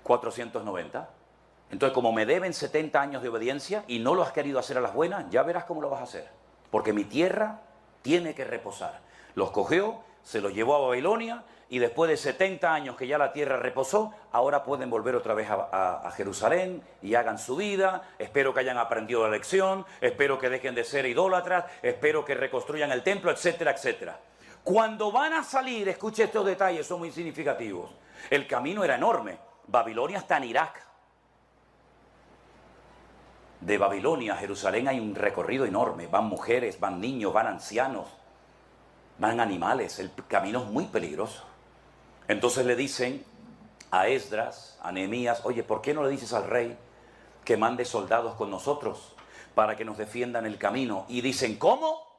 490. Entonces, como me deben 70 años de obediencia y no lo has querido hacer a las buenas, ya verás cómo lo vas a hacer. Porque mi tierra tiene que reposar. Los cogió, se los llevó a Babilonia y después de 70 años que ya la tierra reposó, ahora pueden volver otra vez a Jerusalén y hagan su vida. Espero que hayan aprendido la lección, espero que dejen de ser idólatras, espero que reconstruyan el templo, etcétera, etcétera. Cuando van a salir, escuche estos detalles, son muy significativos. El camino era enorme. Babilonia está en Irak. De Babilonia a Jerusalén hay un recorrido enorme. Van mujeres, van niños, van ancianos, van animales. El camino es muy peligroso. Entonces le dicen a Esdras, a Nehemías, oye, ¿por qué no le dices al rey que mande soldados con nosotros para que nos defiendan el camino? Y dicen, ¿cómo?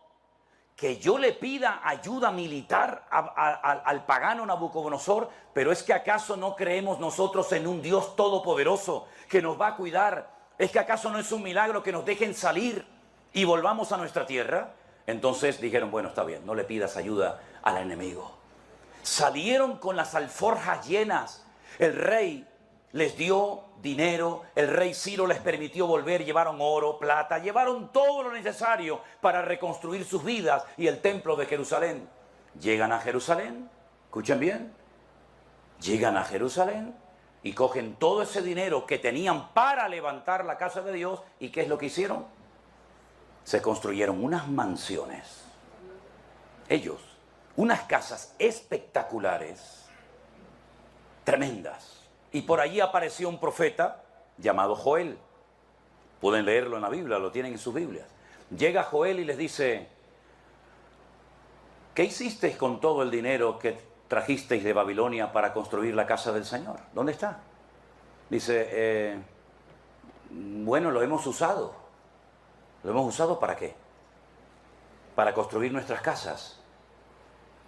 Que yo le pida ayuda militar al pagano Nabucodonosor, pero es que acaso no creemos nosotros en un Dios todopoderoso que nos va a cuidar. ¿Es que acaso no es un milagro que nos dejen salir y volvamos a nuestra tierra? Entonces dijeron, bueno, está bien, no le pidas ayuda al enemigo. Salieron con las alforjas llenas. El rey les dio dinero, el rey Ciro les permitió volver, llevaron oro, plata, llevaron todo lo necesario para reconstruir sus vidas y el templo de Jerusalén. Llegan a Jerusalén, escuchen bien, llegan a Jerusalén y cogen todo ese dinero que tenían para levantar la casa de Dios. ¿Y qué es lo que hicieron? Se construyeron unas mansiones. Ellos, unas casas espectaculares, tremendas. Y por allí apareció un profeta llamado Joel. Pueden leerlo en la Biblia, lo tienen en sus Biblias. Llega Joel y les dice, ¿qué hicisteis con todo el dinero que trajisteis de Babilonia para construir la casa del Señor? ¿Dónde está? Dice, bueno, lo hemos usado. ¿Lo hemos usado para qué? Para construir nuestras casas.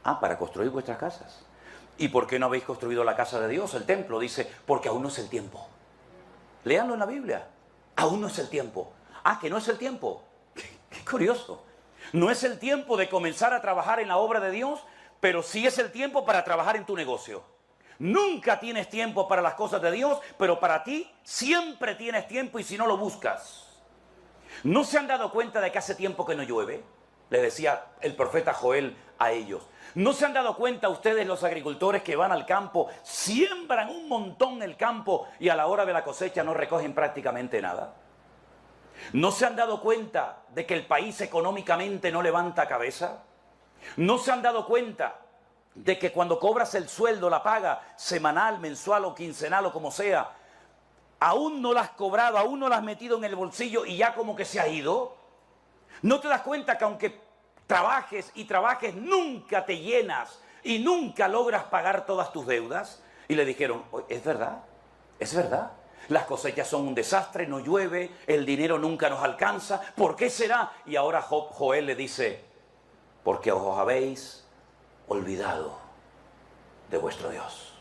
Ah, para construir vuestras casas. ¿Y por qué no habéis construido la casa de Dios, el templo? Dice, porque aún no es el tiempo. Léanlo en la Biblia. Aún no es el tiempo. Ah, que no es el tiempo. Qué curioso. No es el tiempo de comenzar a trabajar en la obra de Dios, pero sí es el tiempo para trabajar en tu negocio. Nunca tienes tiempo para las cosas de Dios, pero para ti siempre tienes tiempo y si no lo buscas. ¿No se han dado cuenta de que hace tiempo que no llueve? Le decía el profeta Joel a ellos. ¿No se han dado cuenta ustedes, los agricultores que van al campo, siembran un montón el campo y a la hora de la cosecha no recogen prácticamente nada? ¿No se han dado cuenta de que el país económicamente no levanta cabeza? ¿No se han dado cuenta de que cuando cobras el sueldo, la paga semanal, mensual o quincenal o como sea, aún no la has cobrado, aún no la has metido en el bolsillo y ya como que se ha ido? ¿No te das cuenta que aunque trabajes y trabajes, nunca te llenas y nunca logras pagar todas tus deudas? Y le dijeron, es verdad, es verdad. Las cosechas son un desastre, no llueve, el dinero nunca nos alcanza. ¿Por qué será? Y ahora Joel le dice, porque os habéis olvidado de vuestro Dios.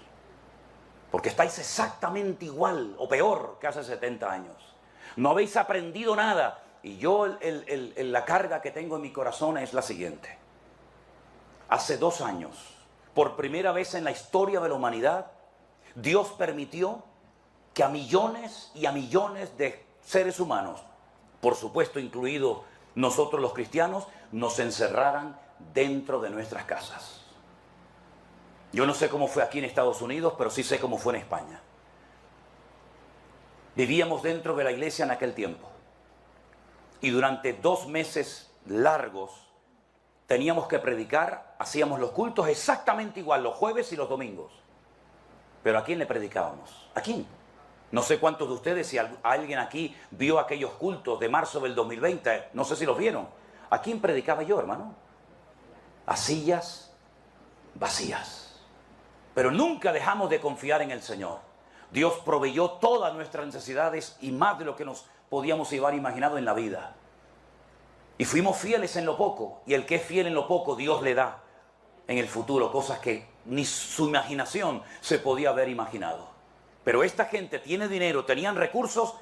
Porque estáis exactamente igual o peor que hace 70 años. No habéis aprendido nada. Y yo la carga que tengo en mi corazón es la siguiente. Hace 2 años, por primera vez en la historia de la humanidad, Dios permitió que a millones y a millones de seres humanos, por supuesto incluidos nosotros los cristianos, nos encerraran dentro de nuestras casas. Yo no sé cómo fue aquí en Estados Unidos, pero sí sé cómo fue en España. Vivíamos dentro de la iglesia en aquel tiempo. Y durante 2 meses largos teníamos que predicar, hacíamos los cultos exactamente igual, los jueves y los domingos. Pero ¿a quién le predicábamos? ¿A quién? No sé cuántos de ustedes, si alguien aquí vio aquellos cultos de marzo del 2020, no sé si los vieron. ¿A quién predicaba yo, hermano? A sillas vacías. Pero nunca dejamos de confiar en el Señor. Dios proveyó todas nuestras necesidades y más de lo que nos podíamos llevar imaginado en la vida. Y fuimos fieles en lo poco, y el que es fiel en lo poco, Dios le da en el futuro cosas que ni su imaginación se podía haber imaginado. Pero esta gente tiene dinero, tenían recursos,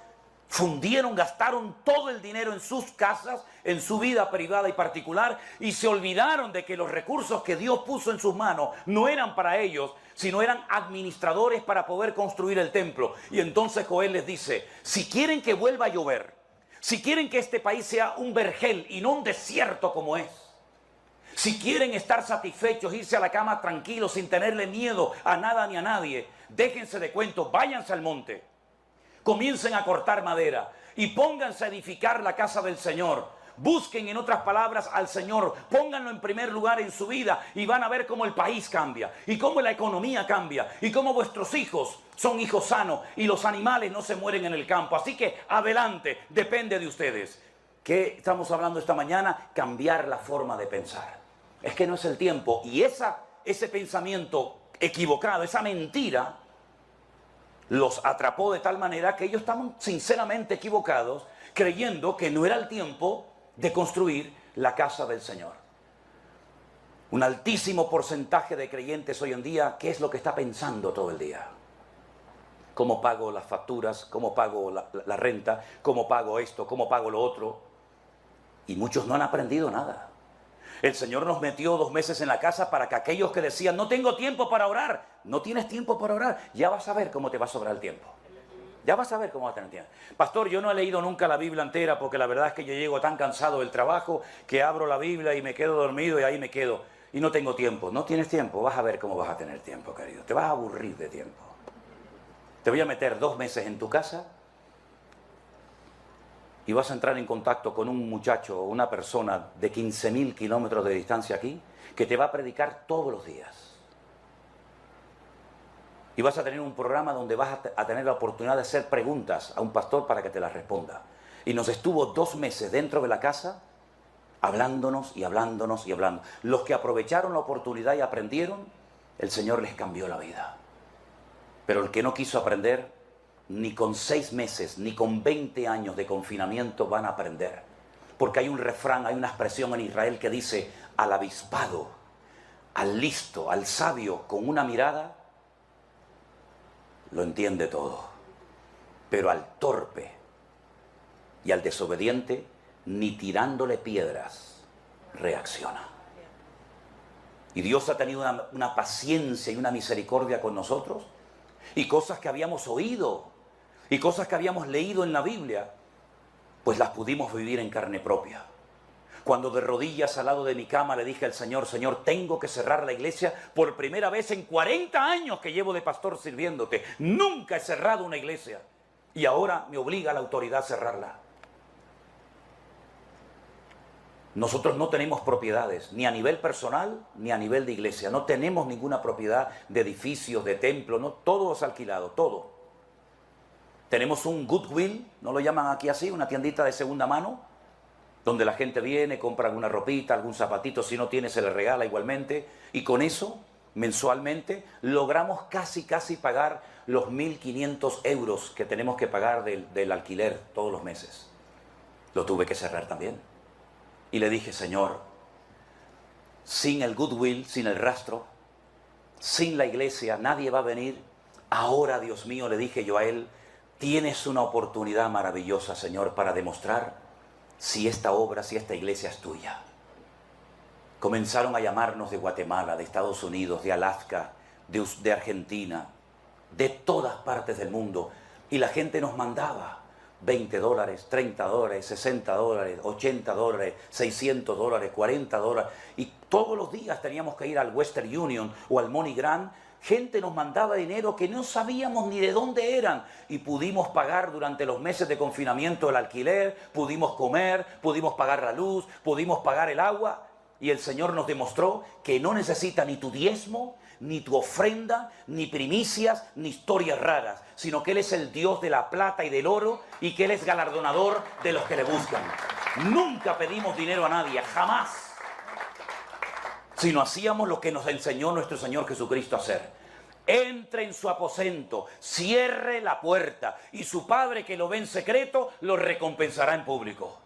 fundieron, gastaron todo el dinero en sus casas, en su vida privada y particular, y se olvidaron de que los recursos que Dios puso en sus manos no eran para ellos, sino eran administradores para poder construir el templo. Y entonces Joel les dice, si quieren que vuelva a llover, si quieren que este país sea un vergel y no un desierto como es, si quieren estar satisfechos, irse a la cama tranquilos, sin tenerle miedo a nada ni a nadie, déjense de cuentos, váyanse al monte, comiencen a cortar madera y pónganse a edificar la casa del Señor. Busquen, en otras palabras, al Señor, pónganlo en primer lugar en su vida y van a ver cómo el país cambia y cómo la economía cambia y cómo vuestros hijos son hijos sanos y los animales no se mueren en el campo. Así que adelante, depende de ustedes. ¿Qué estamos hablando esta mañana? Cambiar la forma de pensar. Es que no es el tiempo. Y ese pensamiento equivocado, esa mentira, los atrapó de tal manera que ellos estaban sinceramente equivocados, creyendo que no era el tiempo de construir la casa del Señor. Un altísimo porcentaje de creyentes hoy en día, ¿qué es lo que está pensando todo el día? ¿Cómo pago las facturas? ¿Cómo pago la renta? ¿Cómo pago esto? ¿Cómo pago lo otro? Y muchos no han aprendido nada. El Señor nos metió 2 meses en la casa para que aquellos que decían, no tengo tiempo para orar, no tienes tiempo para orar, ya vas a ver cómo te va a sobrar el tiempo. Ya vas a ver cómo vas a tener tiempo. Pastor, yo no he leído nunca la Biblia entera porque la verdad es que yo llego tan cansado del trabajo que abro la Biblia y me quedo dormido y ahí me quedo. Y no tengo tiempo. No tienes tiempo, vas a ver cómo vas a tener tiempo, querido. Te vas a aburrir de tiempo. Te voy a meter 2 meses en tu casa y vas a entrar en contacto con un muchacho o una persona de 15.000 kilómetros de distancia aquí que te va a predicar todos los días. Y vas a tener un programa donde vas a tener la oportunidad de hacer preguntas a un pastor para que te las responda. Y nos estuvo 2 meses dentro de la casa hablándonos y hablándonos y hablando. Los que aprovecharon la oportunidad y aprendieron, el Señor les cambió la vida. Pero el que no quiso aprender, ni con 6 meses, ni con 20 años de confinamiento van a aprender. Porque hay un refrán, hay una expresión en Israel que dice, al avispado, al listo, al sabio, con una mirada, lo entiende todo. Pero al torpe y al desobediente, ni tirándole piedras, reacciona. Y Dios ha tenido una paciencia y una misericordia con nosotros. Y cosas que habíamos oído y cosas que habíamos leído en la Biblia, pues las pudimos vivir en carne propia. Cuando de rodillas al lado de mi cama le dije al Señor, Señor, tengo que cerrar la iglesia por primera vez en 40 años que llevo de pastor sirviéndote. Nunca he cerrado una iglesia y ahora me obliga la autoridad a cerrarla. Nosotros no tenemos propiedades, ni a nivel personal, ni a nivel de iglesia. No tenemos ninguna propiedad de edificios, de templos, no, todo es alquilado, todo. Tenemos un Goodwill, no lo llaman aquí así, una tiendita de segunda mano, donde la gente viene, compra alguna ropita, algún zapatito, si no tiene se le regala igualmente. Y con eso, mensualmente, logramos casi pagar los 1.500 euros que tenemos que pagar del alquiler todos los meses. Lo tuve que cerrar también. Y le dije, Señor, sin el Goodwill, sin el rastro, sin la iglesia, nadie va a venir. Ahora, Dios mío, le dije yo a él, tienes una oportunidad maravillosa, Señor, para demostrar si esta obra, si esta iglesia es tuya. Comenzaron a llamarnos de Guatemala, de Estados Unidos, de Alaska, de Argentina, de todas partes del mundo. Y la gente nos mandaba $20, $30, $60, $80, $600, $40. Y todos los días teníamos que ir al Western Union o al MoneyGram gente nos mandaba dinero que no sabíamos ni de dónde eran y pudimos pagar durante los meses de confinamiento el alquiler, pudimos comer, pudimos pagar la luz, pudimos pagar el agua y el Señor nos demostró que no necesita ni tu diezmo, ni tu ofrenda, ni primicias, ni historias raras, sino que Él es el Dios de la plata y del oro y que Él es galardonador de los que le buscan. Nunca pedimos dinero a nadie, jamás. Sino hacíamos lo que nos enseñó nuestro Señor Jesucristo a hacer. Entre en su aposento, cierre la puerta y su Padre que lo ve en secreto lo recompensará en público.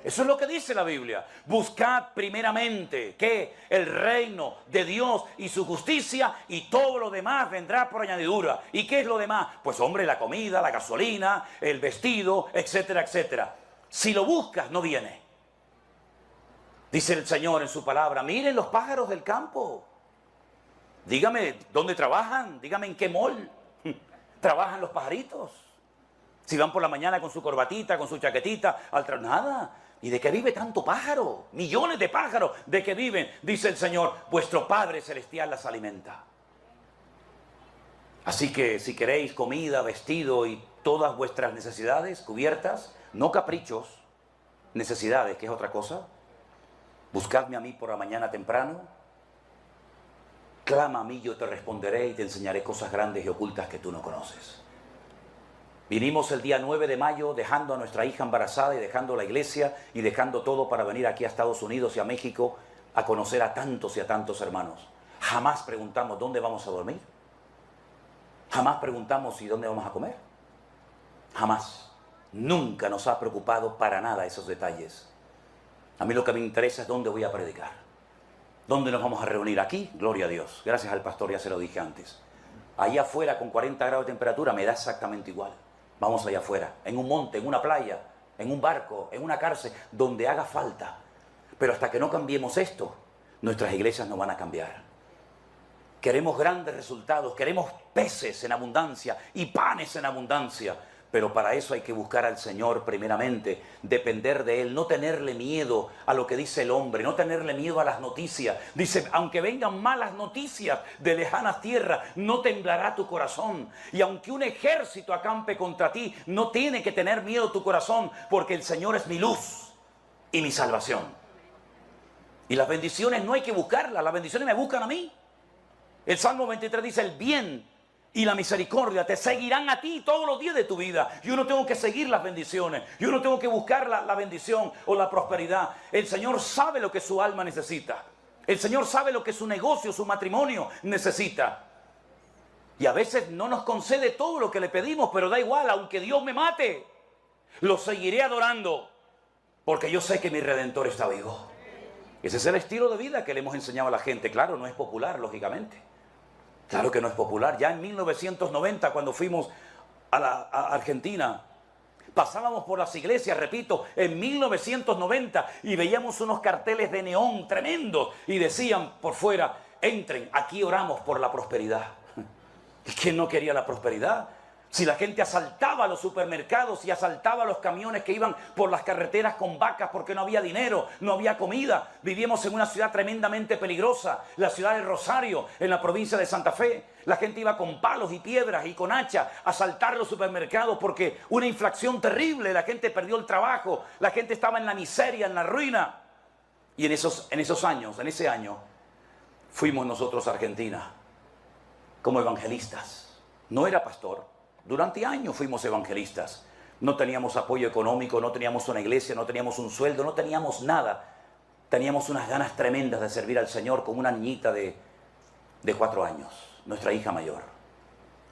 Eso es lo que dice la Biblia. Buscad primeramente que el reino de Dios y su justicia y todo lo demás vendrá por añadidura. ¿Y qué es lo demás? Pues hombre, la comida, la gasolina, el vestido, etcétera, etcétera. Si lo buscas, no viene. Dice el Señor en su palabra, miren los pájaros del campo. Dígame, ¿dónde trabajan? Dígame, ¿en qué mall trabajan los pajaritos? Si van por la mañana con su corbatita, con su chaquetita, nada. ¿Y de qué vive tanto pájaro? Millones de pájaros, ¿de qué viven? Dice el Señor, vuestro Padre Celestial las alimenta. Así que si queréis comida, vestido y todas vuestras necesidades cubiertas, no caprichos, necesidades, que es otra cosa. Buscadme a mí por la mañana temprano, clama a mí, yo te responderé y te enseñaré cosas grandes y ocultas que tú no conoces. Vinimos el día 9 de mayo dejando a nuestra hija embarazada y dejando la iglesia y dejando todo para venir aquí a Estados Unidos y a México a conocer a tantos y a tantos hermanos. Jamás preguntamos dónde vamos a dormir. Jamás preguntamos ¿y dónde vamos a comer? Jamás. Nunca nos ha preocupado para nada esos detalles. A mí lo que me interesa es dónde voy a predicar. ¿Dónde nos vamos a reunir? Aquí, gloria a Dios. Gracias al pastor, ya se lo dije antes. Allá afuera con 40 grados de temperatura me da exactamente igual. Vamos allá afuera, en un monte, en una playa, en un barco, en una cárcel, donde haga falta. Pero hasta que no cambiemos esto, nuestras iglesias no van a cambiar. Queremos grandes resultados, queremos peces en abundancia y panes en abundancia. Pero para eso hay que buscar al Señor primeramente, depender de Él, no tenerle miedo a lo que dice el hombre, no tenerle miedo a las noticias. Dice, aunque vengan malas noticias de lejanas tierras, no temblará tu corazón. Y aunque un ejército acampe contra ti, no tiene que tener miedo tu corazón, porque el Señor es mi luz y mi salvación. Y las bendiciones no hay que buscarlas, las bendiciones me buscan a mí. El Salmo 23 dice, el bien y la misericordia te seguirán a ti todos los días de tu vida. Yo no tengo que seguir las bendiciones. Yo no tengo que buscar la bendición o la prosperidad. El Señor sabe lo que su alma necesita. El Señor sabe lo que su negocio, su matrimonio necesita. Y a veces no nos concede todo lo que le pedimos, pero da igual, aunque Dios me mate, lo seguiré adorando, porque yo sé que mi Redentor está vivo. Ese es el estilo de vida que le hemos enseñado a la gente. Claro, no es popular, lógicamente. Claro que no es popular. Ya en 1990, cuando fuimos a Argentina, pasábamos por las iglesias, repito, en 1990, y veíamos unos carteles de neón tremendos, y decían por fuera, entren, aquí oramos por la prosperidad. ¿Y quién no quería la prosperidad? Si la gente asaltaba los supermercados y asaltaba los camiones que iban por las carreteras con vacas porque no había dinero, no había comida. Vivíamos en una ciudad tremendamente peligrosa, la ciudad de Rosario, en la provincia de Santa Fe. La gente iba con palos y piedras y con hacha a asaltar los supermercados porque una inflación terrible, la gente perdió el trabajo, la gente estaba en la miseria, en la ruina. Y en ese año, fuimos nosotros a Argentina como evangelistas. No era pastor. Durante años fuimos evangelistas. No teníamos apoyo económico, no teníamos una iglesia, no teníamos un sueldo, no teníamos nada. Teníamos unas ganas tremendas de servir al Señor con una niñita de 4 años, nuestra hija mayor.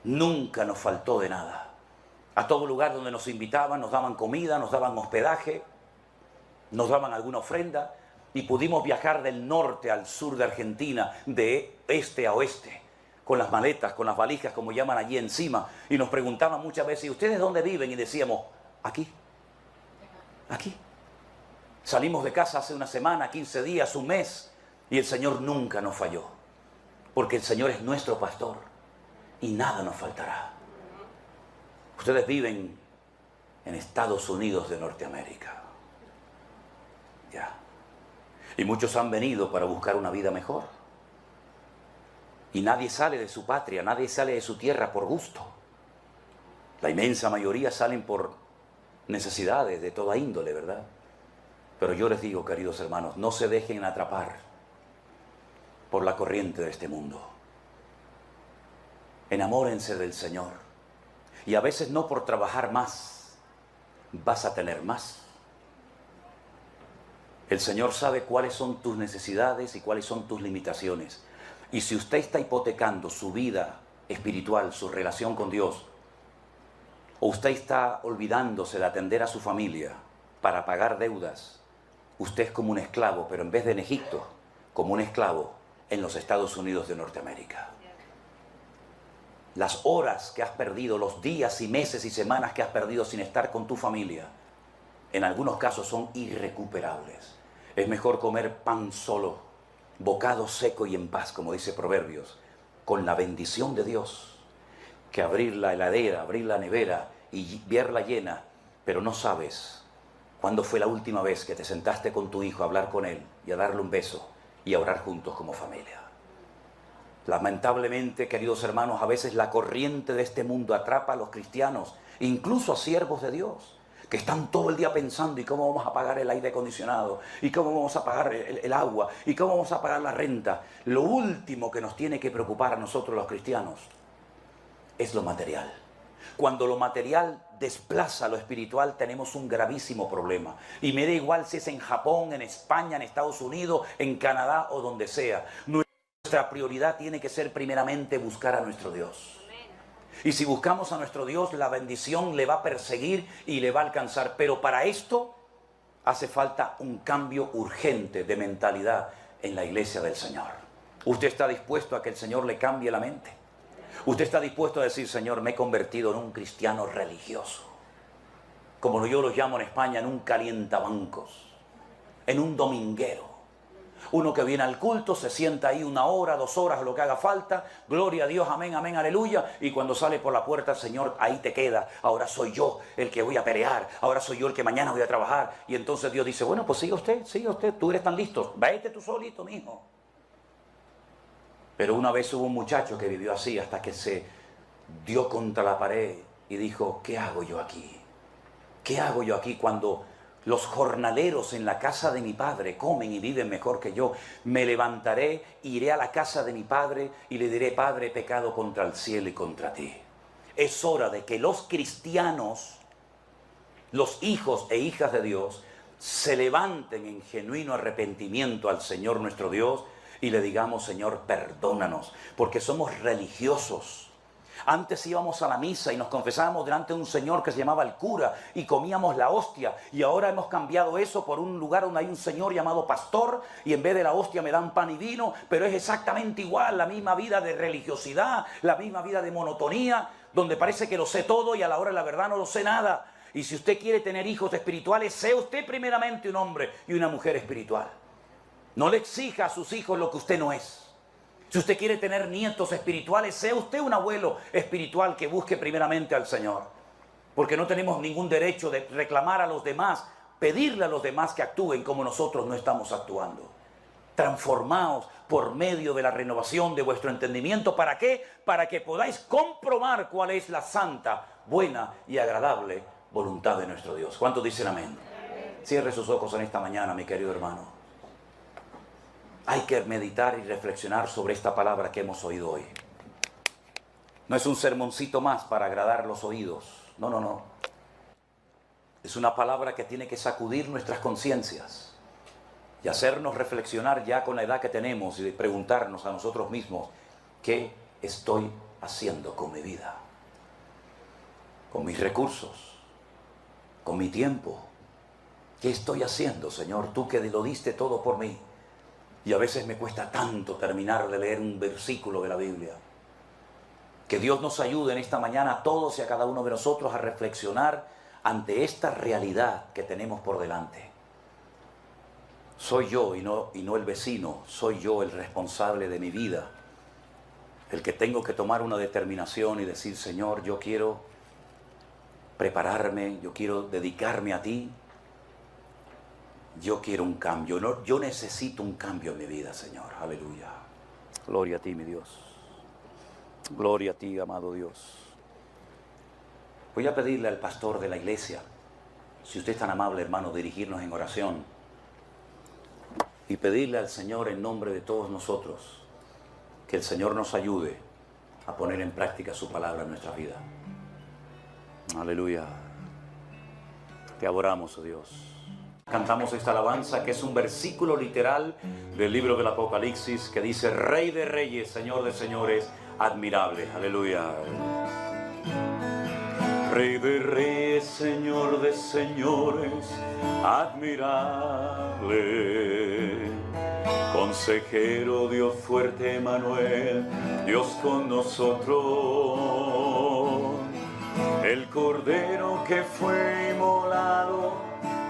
Nunca nos faltó de nada. A todo lugar donde nos invitaban, nos daban comida, nos daban hospedaje, nos daban alguna ofrenda y pudimos viajar del norte al sur de Argentina, de este a oeste, con las maletas, con las valijas, como llaman allí encima, y nos preguntaban muchas veces, ¿y ustedes dónde viven? Y decíamos, aquí, aquí. Salimos de casa hace una semana, 15 días, un mes, y el Señor nunca nos falló, porque el Señor es nuestro pastor, y nada nos faltará. Ustedes viven en Estados Unidos de Norteamérica, ya, y muchos han venido para buscar una vida mejor. Y nadie sale de su patria, nadie sale de su tierra por gusto. La inmensa mayoría salen por necesidades de toda índole, ¿verdad? Pero yo les digo, queridos hermanos, no se dejen atrapar por la corriente de este mundo. Enamórense del Señor. Y a veces no por trabajar más, vas a tener más. El Señor sabe cuáles son tus necesidades y cuáles son tus limitaciones. Y si usted está hipotecando su vida espiritual, su relación con Dios, o usted está olvidándose de atender a su familia para pagar deudas, usted es como un esclavo, pero en vez de en Egipto, como un esclavo en los Estados Unidos de Norteamérica. Las horas que has perdido, los días y meses y semanas que has perdido sin estar con tu familia, en algunos casos son irrecuperables. Es mejor comer pan solo, bocado seco y en paz, como dice Proverbios, con la bendición de Dios, que abrir la heladera, abrir la nevera y verla llena, pero no sabes cuándo fue la última vez que te sentaste con tu hijo a hablar con él y a darle un beso y a orar juntos como familia. Lamentablemente, queridos hermanos, a veces la corriente de este mundo atrapa a los cristianos, incluso a siervos de Dios, que están todo el día pensando, ¿y cómo vamos a pagar el aire acondicionado? ¿Y cómo vamos a pagar el agua? ¿Y cómo vamos a pagar la renta? Lo último que nos tiene que preocupar a nosotros los cristianos es lo material. Cuando lo material desplaza lo espiritual, tenemos un gravísimo problema. Y me da igual si es en Japón, en España, en Estados Unidos, en Canadá o donde sea. Nuestra prioridad tiene que ser primeramente buscar a nuestro Dios. Y si buscamos a nuestro Dios, la bendición le va a perseguir y le va a alcanzar. Pero para esto hace falta un cambio urgente de mentalidad en la iglesia del Señor. ¿Usted está dispuesto a que el Señor le cambie la mente? ¿Usted está dispuesto a decir, Señor, me he convertido en un cristiano religioso? Como yo lo llamo en España, en un calientabancos, en un dominguero. Uno que viene al culto, se sienta ahí 1 hora, 2 horas, lo que haga falta, gloria a Dios, amén, amén, aleluya, y cuando sale por la puerta, Señor, ahí te queda, ahora soy yo el que voy a pelear, ahora soy yo el que mañana voy a trabajar, y entonces Dios dice, bueno, pues sigue usted, tú eres tan listo, vete tú solito, mijo. Pero una vez hubo un muchacho que vivió así hasta que se dio contra la pared y dijo, ¿qué hago yo aquí? ¿Qué hago yo aquí cuando los jornaleros en la casa de mi padre comen y viven mejor que yo? Me levantaré, iré a la casa de mi padre y le diré, Padre, he pecado contra el cielo y contra ti. Es hora de que los cristianos, los hijos e hijas de Dios, se levanten en genuino arrepentimiento al Señor nuestro Dios y le digamos, Señor, perdónanos, porque somos religiosos. Antes íbamos a la misa y nos confesábamos delante de un señor que se llamaba el cura y comíamos la hostia, y ahora hemos cambiado eso por un lugar donde hay un señor llamado pastor y en vez de la hostia me dan pan y vino, pero es exactamente igual, la misma vida de religiosidad, la misma vida de monotonía, donde parece que lo sé todo y a la hora de la verdad no lo sé nada. Y si usted quiere tener hijos espirituales, sea usted primeramente un hombre y una mujer espiritual. No le exija a sus hijos lo que usted no es. Si usted quiere tener nietos espirituales, sea usted un abuelo espiritual que busque primeramente al Señor. Porque no tenemos ningún derecho de reclamar a los demás, pedirle a los demás que actúen como nosotros no estamos actuando. Transformaos por medio de la renovación de vuestro entendimiento. ¿Para qué? Para que podáis comprobar cuál es la santa, buena y agradable voluntad de nuestro Dios. ¿Cuántos dicen amén? Cierre sus ojos en esta mañana, mi querido hermano. Hay que meditar y reflexionar sobre esta palabra que hemos oído hoy. No es un sermoncito más para agradar los oídos. No, no, no. Es una palabra que tiene que sacudir nuestras conciencias y hacernos reflexionar ya con la edad que tenemos y preguntarnos a nosotros mismos, ¿qué estoy haciendo con mi vida? Con mis recursos, con mi tiempo. ¿Qué estoy haciendo, Señor? Tú que lo diste todo por mí. Y a veces me cuesta tanto terminar de leer un versículo de la Biblia. Que Dios nos ayude en esta mañana a todos y a cada uno de nosotros a reflexionar ante esta realidad que tenemos por delante. Soy yo y no el vecino, soy yo el responsable de mi vida. El que tengo que tomar una determinación y decir, Señor, yo quiero prepararme, yo quiero dedicarme a ti. Yo quiero un cambio, yo necesito un cambio en mi vida, Señor. Aleluya. Gloria a ti, mi Dios. Gloria a ti, amado Dios. Voy a pedirle al pastor de la iglesia, si usted es tan amable, hermano, dirigirnos en oración y pedirle al Señor en nombre de todos nosotros que el Señor nos ayude a poner en práctica su palabra en nuestra vida. Aleluya. Te adoramos, oh Dios. Cantamos esta alabanza que es un versículo literal del libro del Apocalipsis que dice: Rey de reyes, Señor de señores, admirable. Aleluya. Rey de reyes, Señor de señores, admirable. Consejero, Dios fuerte, Emmanuel, Dios con nosotros. El Cordero que fue inmolado,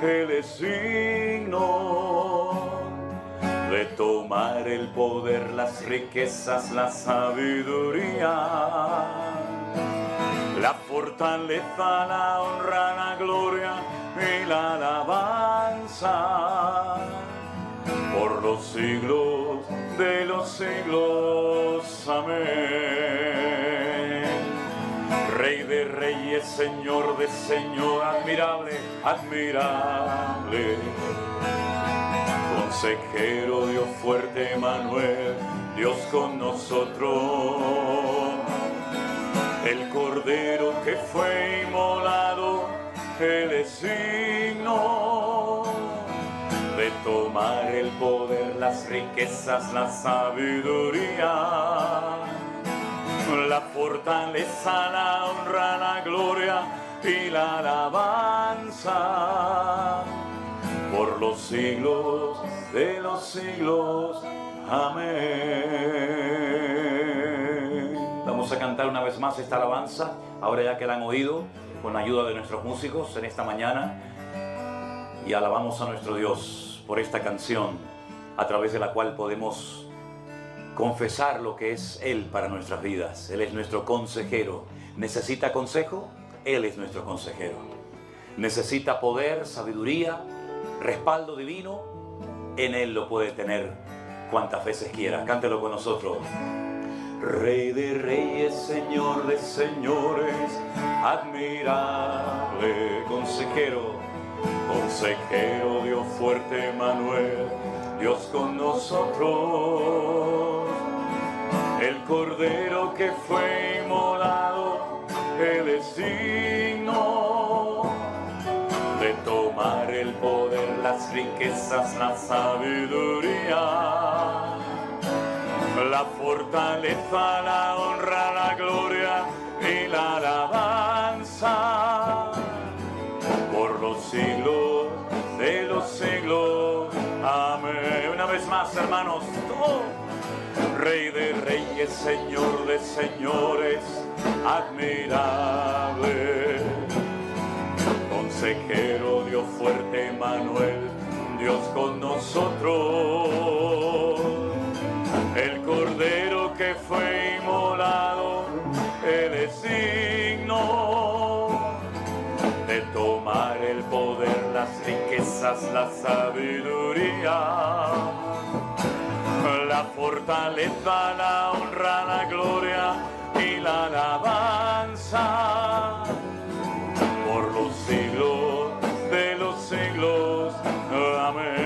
Él es digno de tomar el poder, las riquezas, la sabiduría, la fortaleza, la honra, la gloria y la alabanza por los siglos de los siglos. Amén. Rey de reyes, Señor de señor, admirable, admirable. Consejero, Dios fuerte, Emmanuel, Dios con nosotros. El Cordero que fue inmolado, Él es digno de tomar el poder, las riquezas, la sabiduría, la fortaleza, la honra, la gloria y la alabanza por los siglos de los siglos. Amén. Vamos a cantar una vez más esta alabanza, ahora ya que la han oído, con la ayuda de nuestros músicos en esta mañana, y alabamos a nuestro Dios por esta canción, a través de la cual podemos confesar lo que es Él para nuestras vidas. Él es nuestro consejero. ¿Necesita consejo? Él es nuestro consejero. ¿Necesita poder, sabiduría, respaldo divino? En Él lo puede tener cuantas veces quiera. Cántelo con nosotros. Rey de reyes, Señor de señores, admirable. Consejero, consejero, Dios fuerte, Emmanuel, Dios con nosotros. El Cordero que fue inmolado, Él es digno de tomar el poder, las riquezas, la sabiduría, la fortaleza, la honra, la gloria y la alabanza por los siglos de los siglos. Amén. Una vez más, hermanos. Rey de reyes, Señor de señores, admirable. Consejero, Dios fuerte, Emmanuel, Dios con nosotros. El Cordero que fue inmolado, Él es digno de tomar el poder, las riquezas, la sabiduría, la fortaleza, la honra, la gloria y la alabanza por los siglos de los siglos. Amén.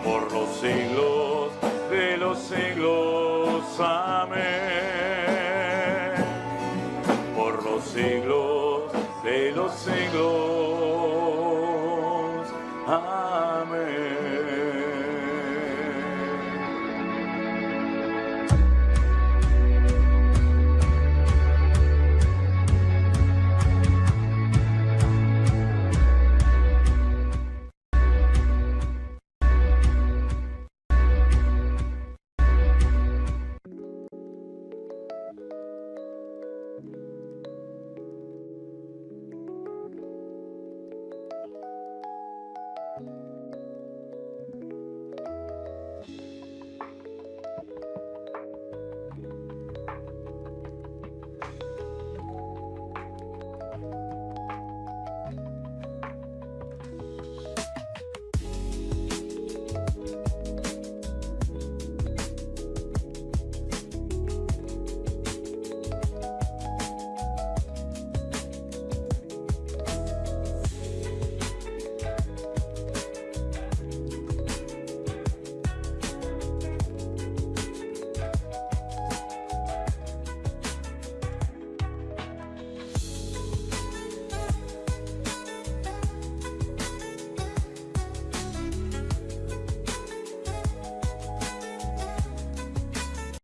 Por los siglos de los siglos. Amén.